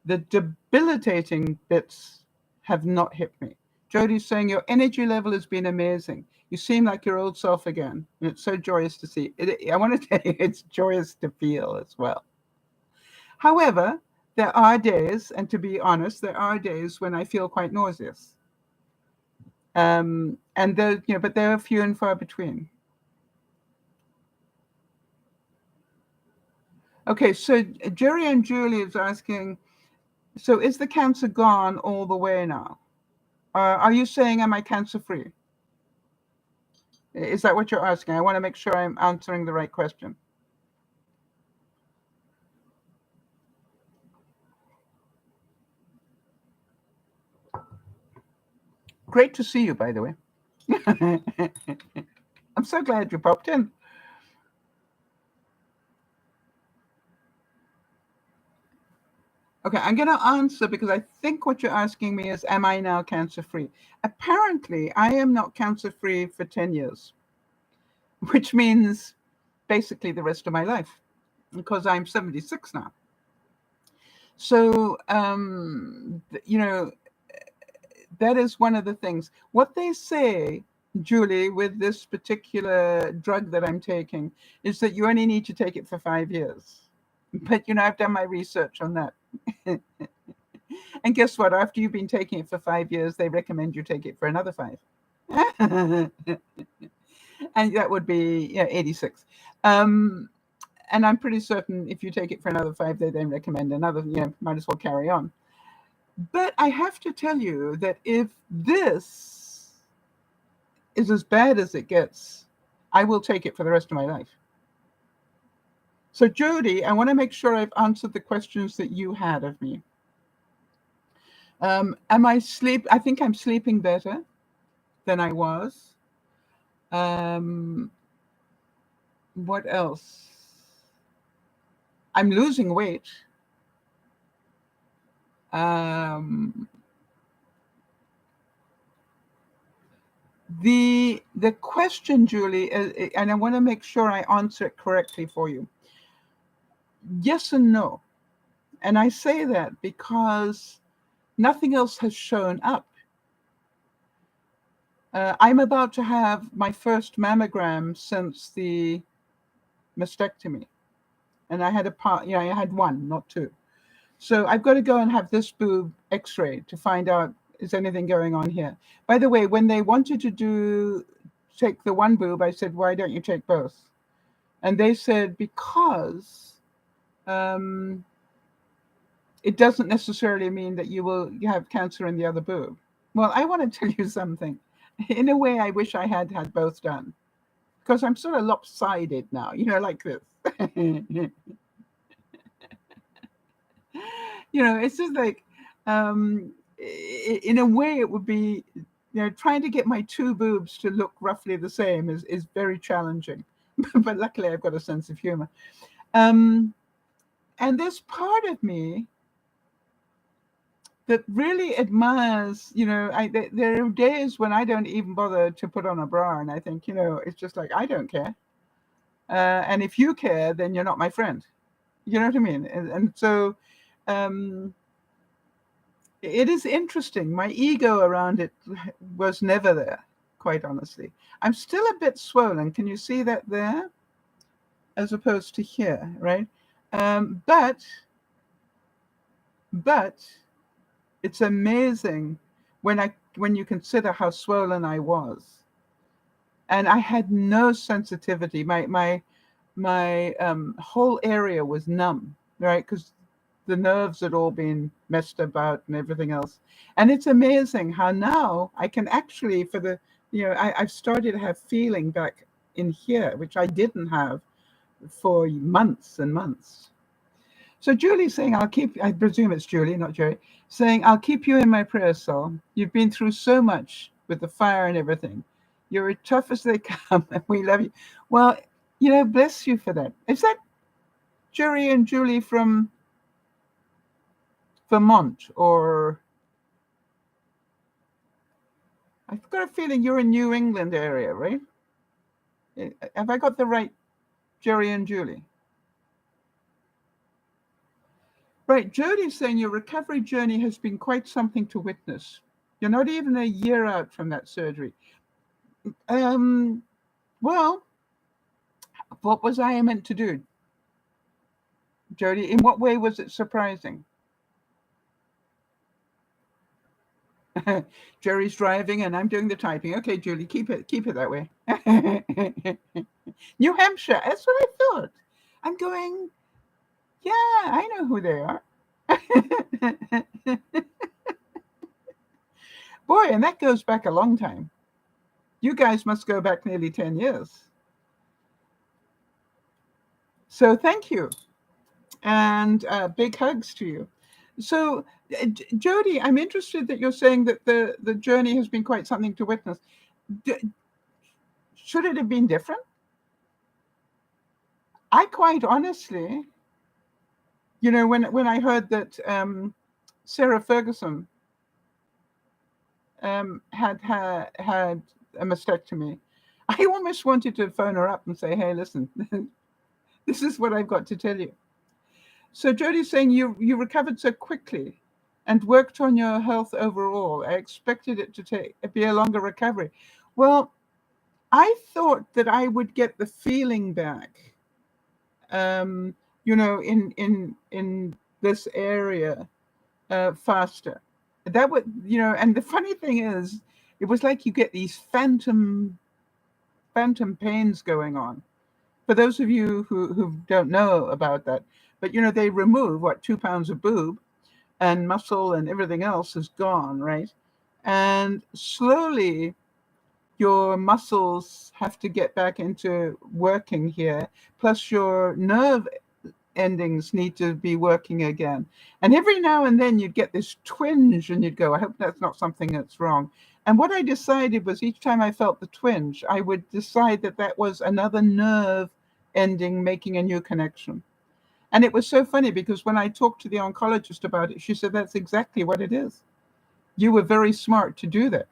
The debilitating bits have not hit me. Jody's saying your energy level has been amazing. You seem like your old self again. And it's so joyous to see. I want to tell you, it's joyous to feel as well. However, there are days, and to be honest, there are days when I feel quite nauseous. And but they're few and far between. Okay, so Jerry and Julie is asking, so is the cancer gone all the way now? Are you saying, am I cancer-free? Is that what you're asking? I want to make sure I'm answering the right question. Great to see you, by the way. I'm so glad you popped in. Okay, I'm going to answer because I think what you're asking me is, am I now cancer-free? Apparently, I am not cancer-free for 10 years, which means basically the rest of my life, because I'm 76 now. So, that is one of the things. What they say, Julie, with this particular drug that I'm taking, is that you only need to take it for 5 years. But, I've done my research on that. And guess what? After you've been taking it for 5 years, they recommend you take it for another 5. And that would be 86. And I'm pretty certain if you take it for another 5, they then recommend another, might as well carry on. But I have to tell you that if this is as bad as it gets, I will take it for the rest of my life. So, Jody, I want to make sure I've answered the questions that you had of me. Am I sleep? I think I'm sleeping better than I was. Um, what else? I'm losing weight. Um, the question, Julie, and I want to make sure I answer it correctly for you. Yes and no. And I say that because nothing else has shown up. I'm about to have my first mammogram since the mastectomy. And I had I had one, not two. So I've got to go and have this boob x-rayed to find out is anything going on here. By the way, when they wanted to take the one boob, I said, why don't you take both? And they said, because it doesn't necessarily mean that you will have cancer in the other boob. Well, I want to tell you something. In a way, I wish I had had both done, because I'm sort of lopsided now, like this. It's just like, in a way, it would be, trying to get my two boobs to look roughly the same is very challenging. But luckily, I've got a sense of humor. And there's part of me that really admires, there are days when I don't even bother to put on a bra, and I think, it's just like, I don't care. And if you care, then you're not my friend. You know what I mean? And so it is interesting. My ego around it was never there, quite honestly. I'm still a bit swollen. Can you see that there? As opposed to here, right? But it's amazing when you consider how swollen I was, and I had no sensitivity. My whole area was numb, right? Because the nerves had all been messed about and everything else. And it's amazing how now I can actually, I've started to have feeling back in here, which I didn't have for months and months. So Julie's saying, I presume it's Julie, not Jerry, saying, I'll keep you in my prayers, Saul. You've been through so much with the fire and everything. You're as tough as they come, and we love you. Well, bless you for that. Is that Jerry and Julie from Vermont, or I've got a feeling you're in New England area, right? Have I got the right Jerry and Julie? Right, Jody's saying your recovery journey has been quite something to witness. You're not even a year out from that surgery. Well, what was I meant to do, Jody? In what way was it surprising? Jerry's driving and I'm doing the typing. Okay, Julie, keep it that way. New Hampshire, that's what I thought. I'm going, yeah, I know who they are. Boy, and that goes back a long time. You guys must go back nearly 10 years. So thank you. And big hugs to you. So, Jody, I'm interested that you're saying that the journey has been quite something to witness. Should it have been different? I quite honestly, when I heard that Sarah Ferguson had a mastectomy, I almost wanted to phone her up and say, hey, listen, this is what I've got to tell you. So Jody's saying you recovered so quickly and worked on your health overall. I expected it to be a longer recovery. Well, I thought that I would get the feeling back, in this area faster. That would, and the funny thing is, it was like you get these phantom pains going on. For those of you who don't know about that, but they remove 2 pounds of boob, and muscle and everything else is gone, right? And slowly your muscles have to get back into working here, plus your nerve endings need to be working again. And every now and then you'd get this twinge and you'd go, I hope that's not something that's wrong. And what I decided was each time I felt the twinge, I would decide that that was another nerve ending making a new connection. And it was so funny because when I talked to the oncologist about it, she said, that's exactly what it is. You were very smart to do that,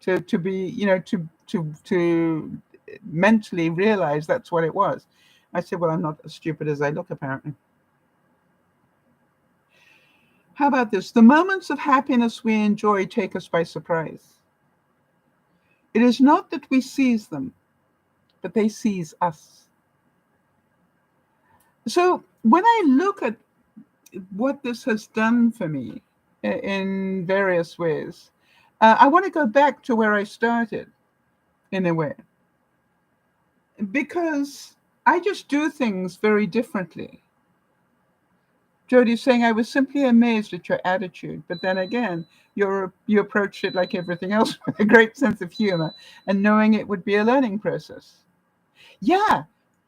to be, to mentally realize that's what it was. I said, well, I'm not as stupid as I look, apparently. How about this? The moments of happiness we enjoy take us by surprise. It is not that we seize them, but they seize us. So when I look at what this has done for me in various ways, I want to go back to where I started, in a way, because I just do things very differently. Jodi's saying, I was simply amazed at your attitude, but then again, you approached it like everything else with a great sense of humor and knowing it would be a learning process. Yeah,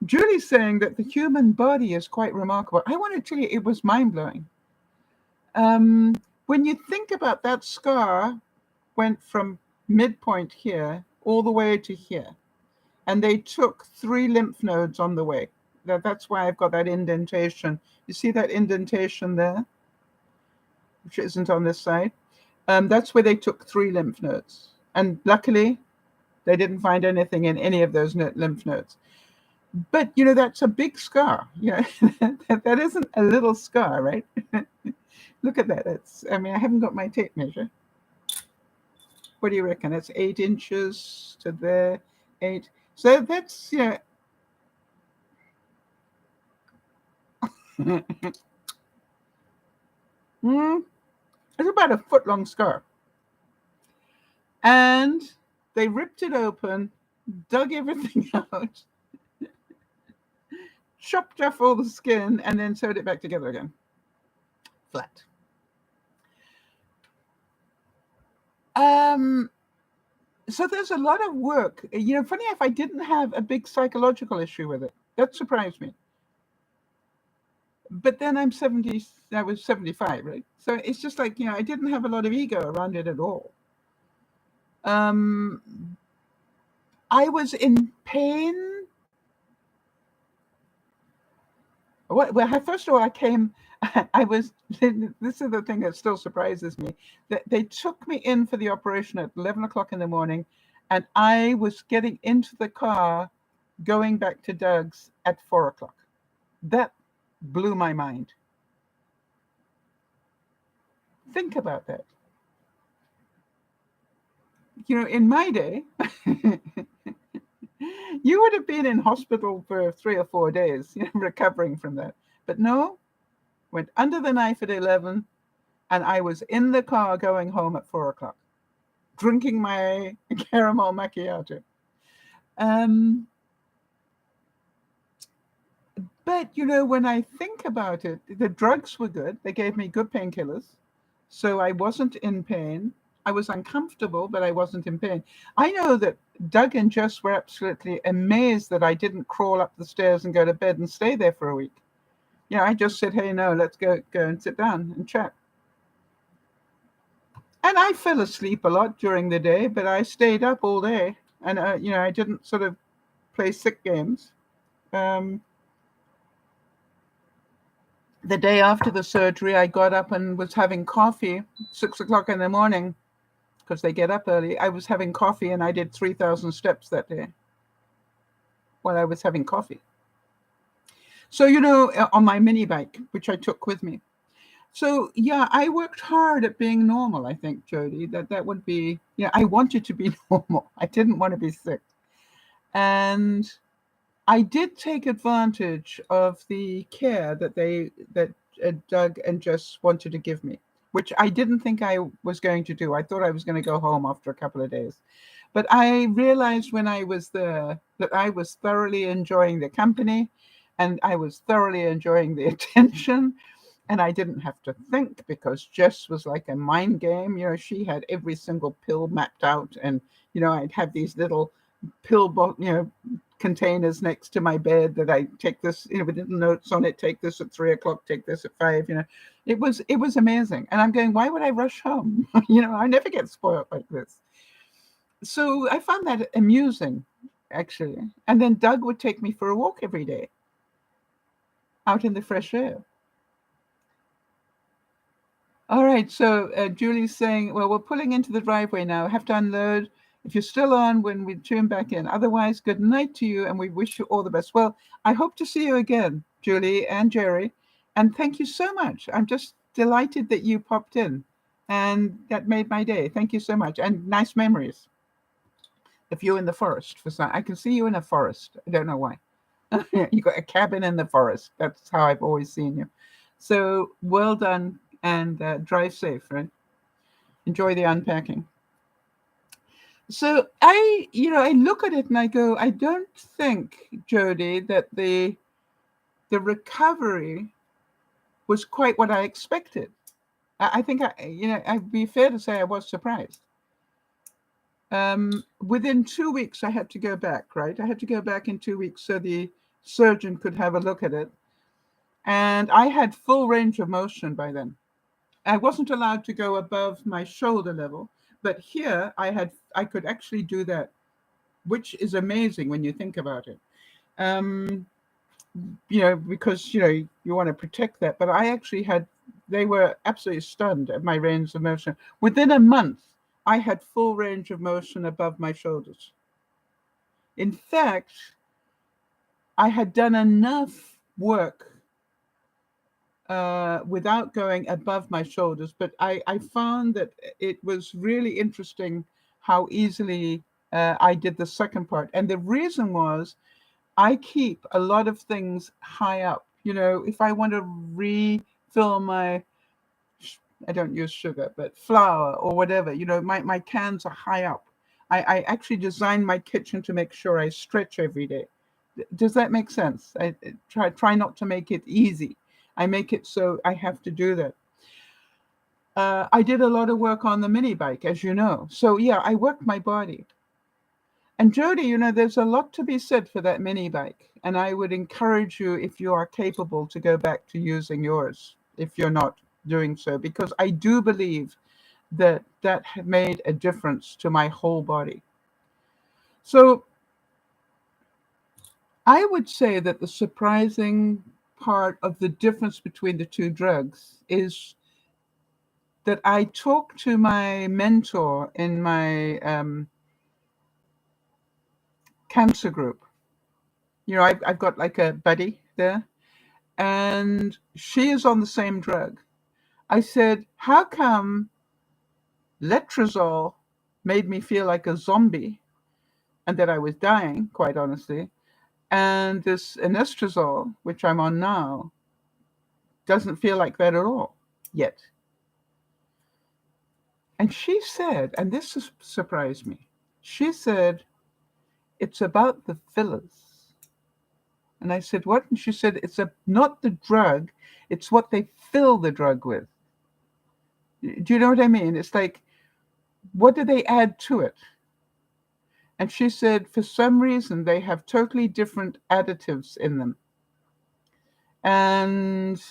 Julie's saying that the human body is quite remarkable. I want to tell you, it was mind-blowing. When you think about that scar went from midpoint here all the way to here, and they took 3 lymph nodes on the way. That's why I've got that indentation. You see that indentation there, which isn't on this side? That's where they took 3 lymph nodes. And luckily, they didn't find anything in any of those lymph nodes. But, that's a big scar. That isn't a little scar, right? Look at that. I haven't got my tape measure. What do you reckon? That's 8 inches to there, 8. So that's, it's about a foot-long scar. And they ripped it open, dug everything out, chopped off all the skin, and then sewed it back together again. Flat. So there's a lot of work. Funny enough, I didn't have a big psychological issue with it. That surprised me. But then I was 75, right? So it's just like, I didn't have a lot of ego around it at all. I was in pain. Well, first of all, this is the thing that still surprises me, that they took me in for the operation at 11 o'clock in the morning, and I was getting into the car going back to Doug's at 4 o'clock. That blew my mind. Think about that. In my day, you would have been in hospital for 3 or 4 days, recovering from that. But no, went under the knife at 11, and I was in the car going home at 4 o'clock, drinking my caramel macchiato. But, when I think about it, the drugs were good. They gave me good painkillers. So I wasn't in pain. I was uncomfortable, but I wasn't in pain. I know that Doug and Jess were absolutely amazed that I didn't crawl up the stairs and go to bed and stay there for a week. I just said, hey, no, let's go and sit down and chat. And I fell asleep a lot during the day, but I stayed up all day. And, I didn't sort of play sick games. The day after the surgery, I got up and was having coffee, 6 o'clock in the morning, because they get up early. I was having coffee, and I did 3,000 steps that day while I was having coffee. So, on my mini bike, which I took with me. So, yeah, I worked hard at being normal, I think, Jodi. That would be, I wanted to be normal. I didn't want to be sick. And I did take advantage of the care that Doug and Jess wanted to give me, which I didn't think I was going to do. I thought I was going to go home after a couple of days. But I realized when I was there that I was thoroughly enjoying the company, and I was thoroughly enjoying the attention. And I didn't have to think because Jess was like a mind game. She had every single pill mapped out, and I'd have these little containers next to my bed that I take this, with little notes on it. Take this at 3 o'clock. Take this at 5. It was amazing. And I'm going, why would I rush home? I never get spoiled like this. So I found that amusing, actually. And then Doug would take me for a walk every day out in the fresh air. All right, so Julie's saying, well, we're pulling into the driveway now. Have to unload. If you're still on when we tune back in. Otherwise, good night to you, and we wish you all the best. Well, I hope to see you again, Julie and Jerry. And thank you so much. I'm just delighted that you popped in. And that made my day. Thank you so much. And nice memories. If you're in the forest, I can see you in a forest. I don't know why. You got a cabin in the forest. That's how I've always seen you. So well done, and drive safe, right? Enjoy the unpacking. So I look at it and I go, I don't think, Jody, that the recovery was quite what I expected. I think I'd be fair to say I was surprised. Within 2 weeks, I had to go back, right? I had to go back in 2 weeks so the surgeon could have a look at it. And I had full range of motion by then. I wasn't allowed to go above my shoulder level, but here I could actually do that, which is amazing when you think about it. Because you want to protect that, but I actually they were absolutely stunned at my range of motion. Within a month, I had full range of motion above my shoulders. In fact, I had done enough work without going above my shoulders, but I found that it was really interesting how easily I did the second part. And the reason was I keep a lot of things high up. If I want to refill I don't use sugar, but flour or whatever, my cans are high up. I actually designed my kitchen to make sure I stretch every day. Does that make sense? I try not to make it easy. I make it so I have to do that. I did a lot of work on the mini bike, as you know. So yeah, I worked my body. And Jody, there's a lot to be said for that mini bike. And I would encourage you, if you are capable, to go back to using yours, if you're not doing so, because I do believe that made a difference to my whole body. So I would say that the surprising part of the difference between the two drugs is that I talked to my mentor in my cancer group. I've got like a buddy there, and she is on the same drug. I said, how come letrozole made me feel like a zombie and that I was dying, quite honestly, and this anastrozole, which I'm on now, doesn't feel like that at all yet? And she said, and this surprised me, she said, it's about the fillers. And I said, what? And she said, it's not the drug, it's what they fill the drug with. Do you know what I mean? It's like, what do they add to it? And she said, for some reason, they have totally different additives in them. And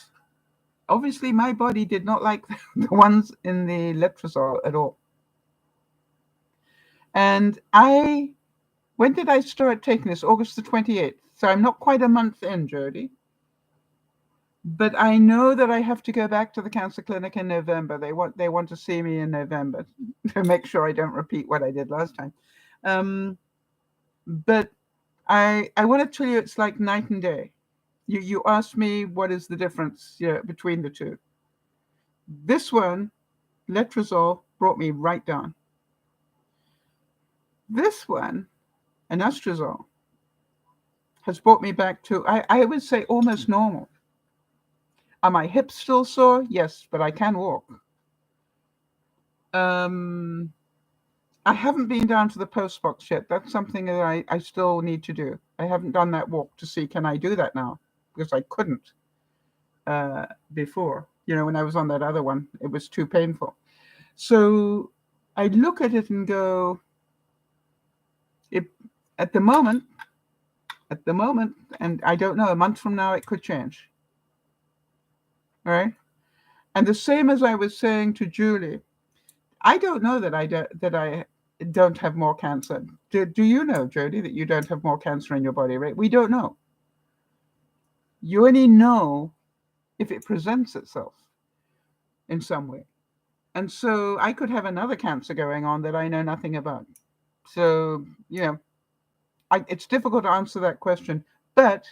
obviously, my body did not like the ones in the letrozole at all. And when did I start taking this? August the 28th. So I'm not quite a month in, Jody. But I know that I have to go back to the cancer clinic in November. They want to see me in November to make sure I don't repeat what I did last time. But I want to tell you, it's like night and day. You asked me what is the difference between the two. This one, letrozole, brought me right down. This one, anastrozole, has brought me back to, I would say, almost normal. Are my hips still sore? Yes, but I can walk. I haven't been down to the post box yet. That's something that I still need to do. I haven't done that walk to see, can I do that now? Because I couldn't. before. When I was on that other one, it was too painful. So I look at it and go, it, at the moment, and I don't know, a month from now it could change. All right. And the same as I was saying to Julie, I don't know that I don't have more cancer. Do you know, Jody, that you don't have more cancer in your body, right? We don't know. You only know if it presents itself in some way. And so I could have another cancer going on that I know nothing about. So, it's difficult to answer that question, but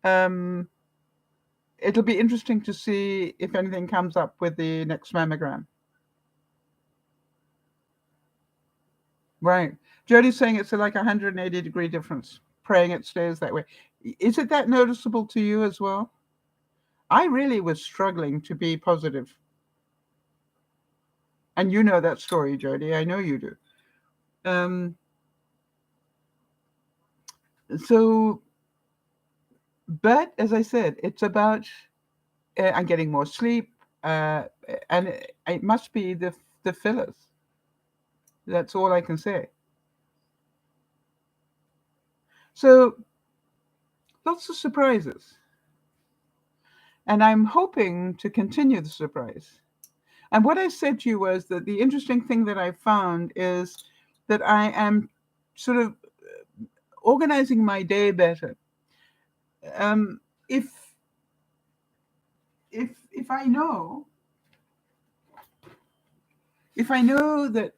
it'll be interesting to see if anything comes up with the next mammogram. Right. Jody's saying it's like 180-degree difference, praying it stays that way. Is it that noticeable to you as well? I really was struggling to be positive. And you know that story, Jody. I know you do. But as I said, it's about I'm getting more sleep, and it must be the fillers. That's all I can say. So lots of surprises. And I'm hoping to continue the surprise. And what I said to you was that the interesting thing that I found is that I am sort of organizing my day better. If I know that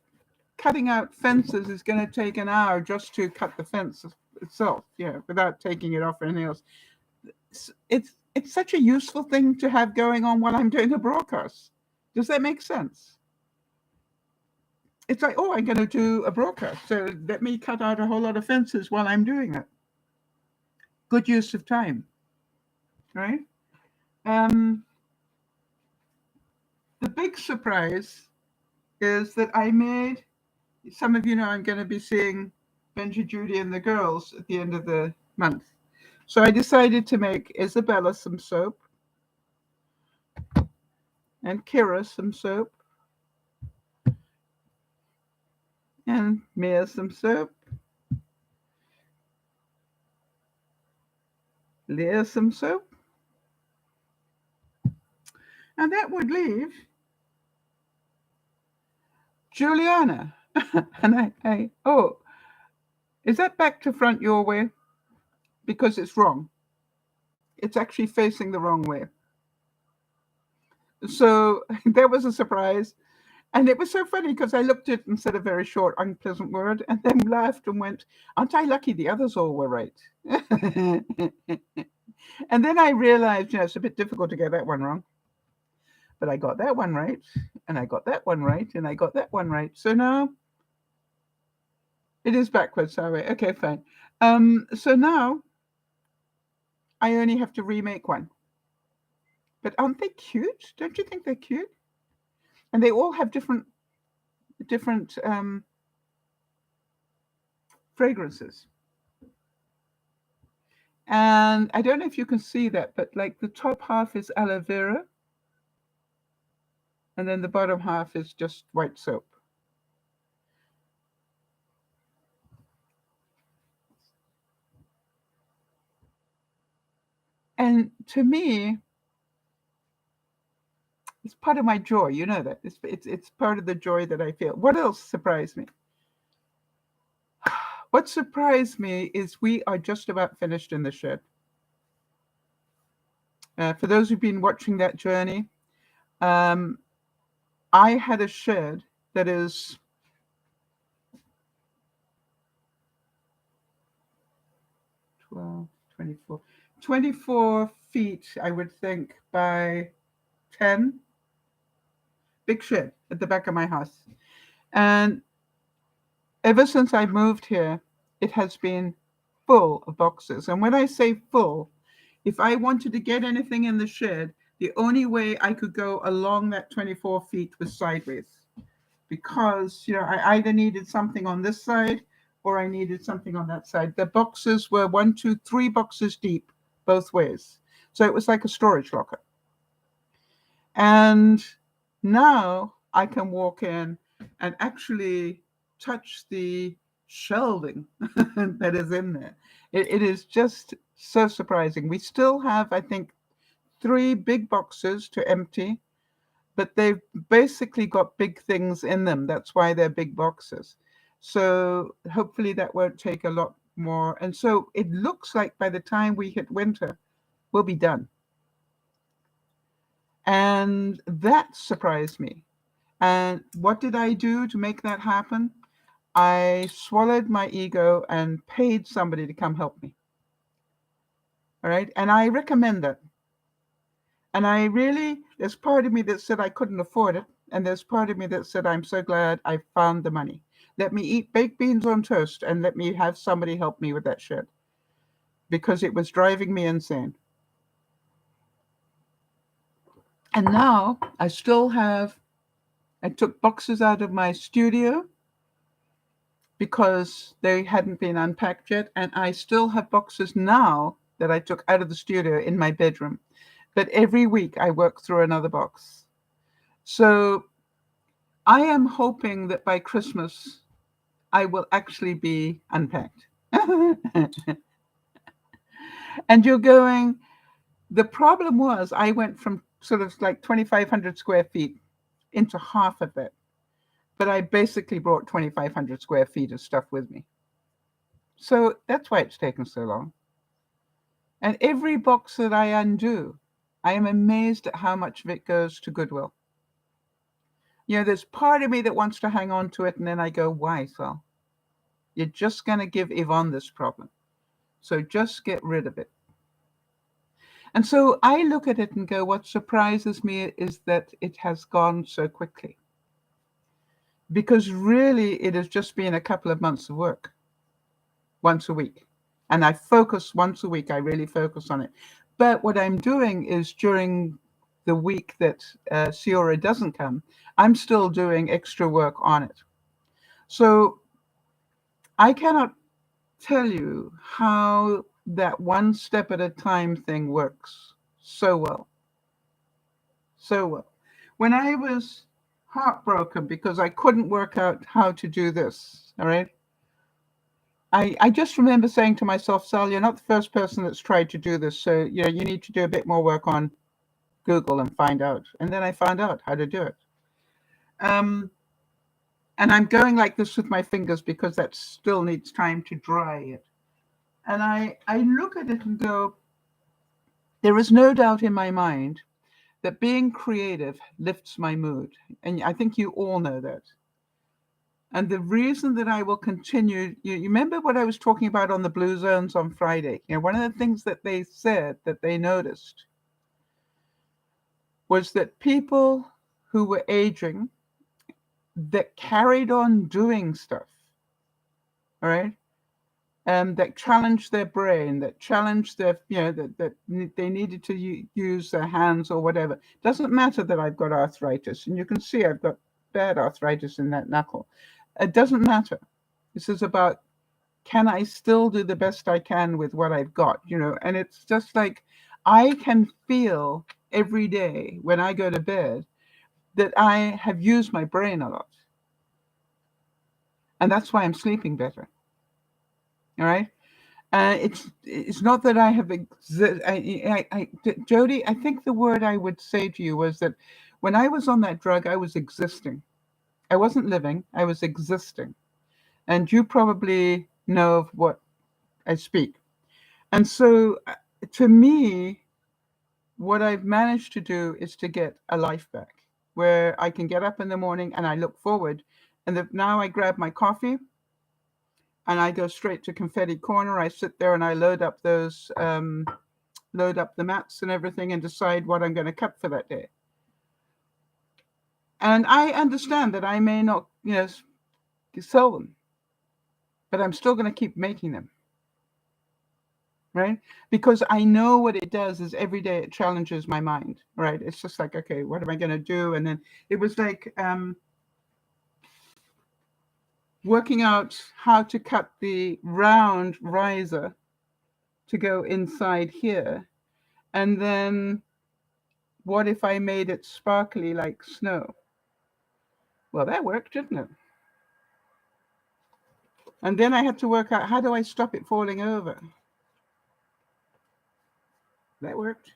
cutting out fences is going to take an hour just to cut the fence itself, without taking it off or anything else, it's such a useful thing to have going on while I'm doing a broadcast. Does that make sense? It's like, I'm going to do a broadcast, so let me cut out a whole lot of fences while I'm doing it. Good use of time, right? The big surprise is that I made, some of you know I'm going to be seeing Benji, Judy, and the girls at the end of the month. So I decided to make Isabella some soap and Kira some soap and Mia some soap, Leah some soap, and that would leave Juliana. And is that back to front your way? Because it's wrong. It's actually facing the wrong way. So that was a surprise. And it was so funny because I looked at it and said a very short, unpleasant word, and then laughed and went, aren't I lucky the others all were right? And then I realized, it's a bit difficult to get that one wrong. But I got that one right, and I got that one right, and I got that one right. So now it is backwards, sorry. Okay, fine. So now I only have to remake one. But aren't they cute? Don't you think they're cute? And they all have different fragrances. And I don't know if you can see that, but like the top half is aloe vera. And then the bottom half is just white soap. And to me, it's part of my joy. You know that. It's part of the joy that I feel. What else surprised me? What surprised me is we are just about finished in the shed. For those who've been watching that journey, I had a shed that is 24 feet, I would think, by 10. Big shed at the back of my house. And ever since I moved here, it has been full of boxes. And when I say full, if I wanted to get anything in the shed, the only way I could go along that 24 feet was sideways. Because, I either needed something on this side or I needed something on that side. The boxes were 1, 2, 3 boxes deep both ways. So it was like a storage locker. And now I can walk in and actually touch the shelving that is in there. It is just so surprising. We still have, I think, 3 big boxes to empty, but they've basically got big things in them. That's why they're big boxes. So hopefully that won't take a lot more. And so it looks like by the time we hit winter, we'll be done. And that surprised me. And what did I do to make that happen? I swallowed my ego and paid somebody to come help me. All right. And I recommend that. And I really, there's part of me that said I couldn't afford it. And there's part of me that said, I'm so glad I found the money. Let me eat baked beans on toast and let me have somebody help me with that shit. Because it was driving me insane. And now I still have, I took boxes out of my studio because they hadn't been unpacked yet. And I still have boxes now that I took out of the studio in my bedroom. But every week I work through another box. So I am hoping that by Christmas, I will actually be unpacked. And you're going, the problem was I went from sort of like 2,500 square feet into half of it. But I basically brought 2,500 square feet of stuff with me. So that's why it's taken so long. And every box that I undo, I am amazed at how much of it goes to Goodwill. You know, there's part of me that wants to hang on to it, and then I go, why, Sal? You're just going to give Yvonne this problem. So just get rid of it. And so I look at it and go, what surprises me is that it has gone so quickly. Because really, it has just been a couple of months of work, once a week. And I focus once a week, I really focus on it. But what I'm doing is during the week that Ciora doesn't come, I'm still doing extra work on it. So I cannot tell you how that one step at a time thing works so well. So well. When I was heartbroken because I couldn't work out how to do this, all right? I just remember saying to myself, Sal, you're not the first person that's tried to do this. So, you know, you need to do a bit more work on Google and find out. And then I found out how to do it. And I'm going like this with my fingers because that still needs time to dry it. And I look at it and go, there is no doubt in my mind that being creative lifts my mood. And I think you all know that. And the reason that I will continue, you remember what I was talking about on the Blue Zones on Friday? You know, one of the things that they said that they noticed was that people who were aging that carried on doing stuff, all right, that challenged their brain, that challenged their, you know, that they needed to use their hands or whatever. Doesn't matter that I've got arthritis, and you can see I've got bad arthritis in that knuckle. It doesn't matter. This is about, can I still do the best I can with what I've got, you know? And it's just like, I can feel every day when I go to bed that I have used my brain a lot. And that's why I'm sleeping better. All right. It's not that I have, Jody, I think the word I would say to you was that when I was on that drug, I was existing. I wasn't living, I was existing. And you probably know of what I speak. And so to me, what I've managed to do is to get a life back where I can get up in the morning and I look forward. And now I grab my coffee and I go straight to Confetti Corner. I sit there and I load up the mats and everything and decide what I'm going to cut for that day. And I understand that I may not, you know, sell them, but I'm still going to keep making them, right? Because I know what it does is every day it challenges my mind, right? It's just like, okay, what am I going to do? And then it was like working out how to cut the round riser to go inside here. And then what if I made it sparkly like snow? Well, that worked, didn't it? And then I had to work out, how do I stop it falling over? That worked.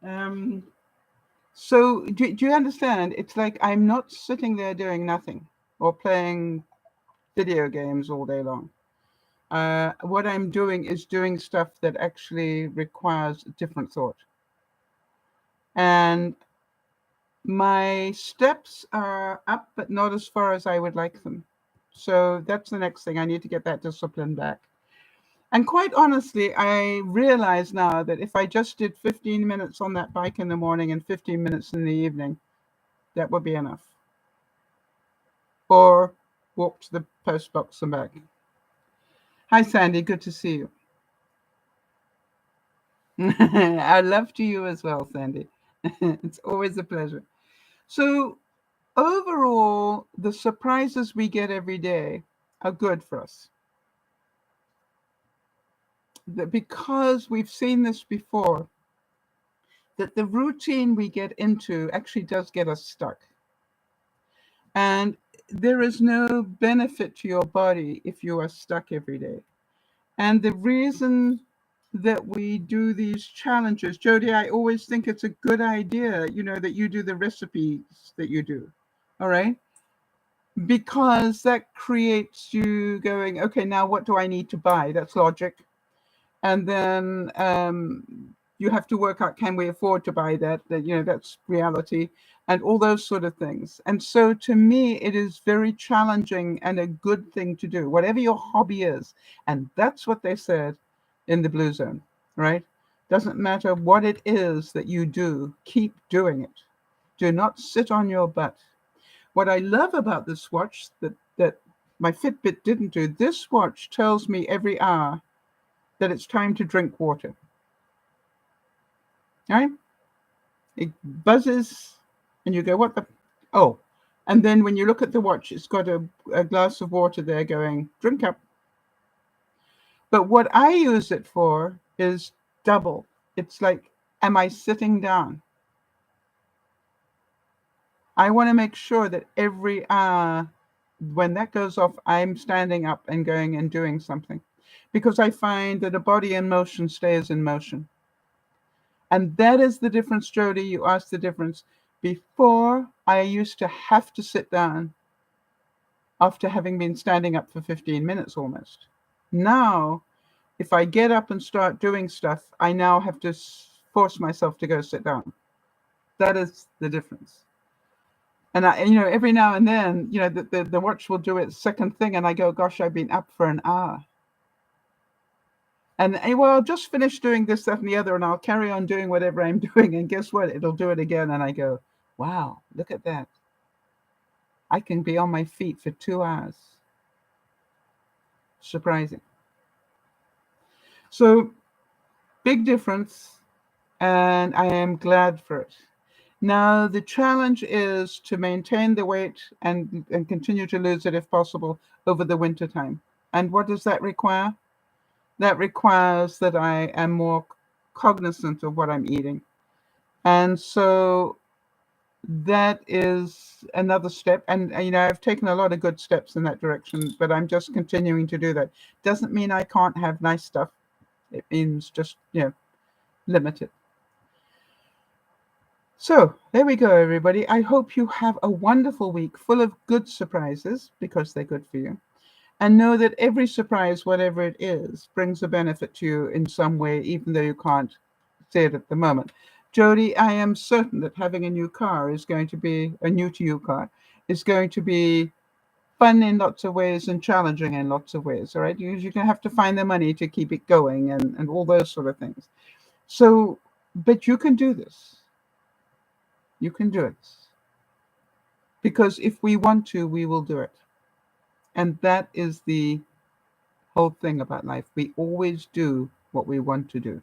Um, so do you understand? It's like I'm not sitting there doing nothing or playing video games all day long. What I'm doing is doing stuff that actually requires different thought. And my steps are up, but not as far as I would like them. So that's the next thing. I need to get that discipline back. And quite honestly, I realize now that if I just did 15 minutes on that bike in the morning and 15 minutes in the evening, that would be enough. Or walk to the post box and back. Hi, Sandy. Good to see you. I love to you as well, Sandy. It's always a pleasure. So overall, the surprises we get every day are good for us. Because we've seen this before, that the routine we get into actually does get us stuck. And there is no benefit to your body if you are stuck every day. And the reason that we do these challenges, Jody, I always think it's a good idea, that you do the recipes that you do. All right. Because that creates you going, okay, now what do I need to buy? That's logic. And then you have to work out, can we afford to buy that? That's reality, and all those sort of things. And so to me, it is very challenging and a good thing to do, whatever your hobby is. And that's what they said in the Blue Zone, right? Doesn't matter what it is that you do, keep doing it. Do not sit on your butt. What I love about this watch that my Fitbit didn't do, this watch tells me every hour that it's time to drink water. Right? It buzzes and you go, what the? Oh. And then when you look at the watch, it's got a glass of water there going, drink up. But what I use it for is double. It's like, am I sitting down? I want to make sure that every hour, when that goes off, I'm standing up and going and doing something. Because I find that a body in motion stays in motion. And that is the difference, Jody. You asked the difference. Before, I used to have to sit down after having been standing up for 15 minutes almost. Now, if I get up and start doing stuff, I now have to force myself to go sit down. That is the difference. And every now and then, the watch will do its second thing, and I go, gosh, I've been up for an hour. And well, I'll just finish doing this, that, and the other, and I'll carry on doing whatever I'm doing. And guess what? It'll do it again. And I go, wow, look at that. I can be on my feet for 2 hours. Surprising. So big difference. And I am glad for it. Now, the challenge is to maintain the weight and continue to lose it if possible over the winter time. And what does that require? That requires that I am more cognizant of what I'm eating. And so that is another step. And, I've taken a lot of good steps in that direction, but I'm just continuing to do that. Doesn't mean I can't have nice stuff. It means just, limited. So there we go, everybody. I hope you have a wonderful week full of good surprises because they're good for you. And know that every surprise, whatever it is, brings a benefit to you in some way, even though you can't see it at the moment. Jody, I am certain that having a new car is going to be, a new to you car, is going to be fun in lots of ways and challenging in lots of ways, all right? You're going to have to find the money to keep it going and all those sort of things. So, but you can do this. You can do it. Because if we want to, we will do it. And that is the whole thing about life. We always do what we want to do.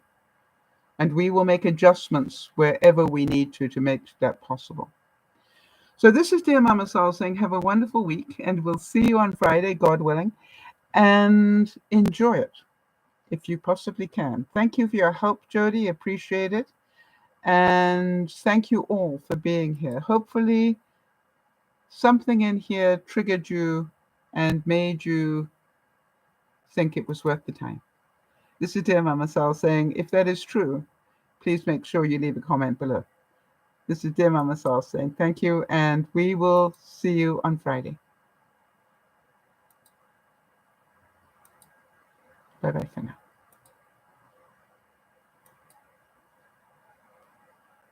And we will make adjustments wherever we need to make that possible. So this is Dear Mama Sal saying, have a wonderful week, and we'll see you on Friday, God willing, and enjoy it. if you possibly can. Thank you for your help, Jody. Appreciate it. And thank you all for being here. Hopefully, something in here triggered you and made you think it was worth the time. This is DearMamaSal saying, if that is true, please make sure you leave a comment below. This is DearMamaSal saying thank you, and we will see you on Friday. Bye-bye for now.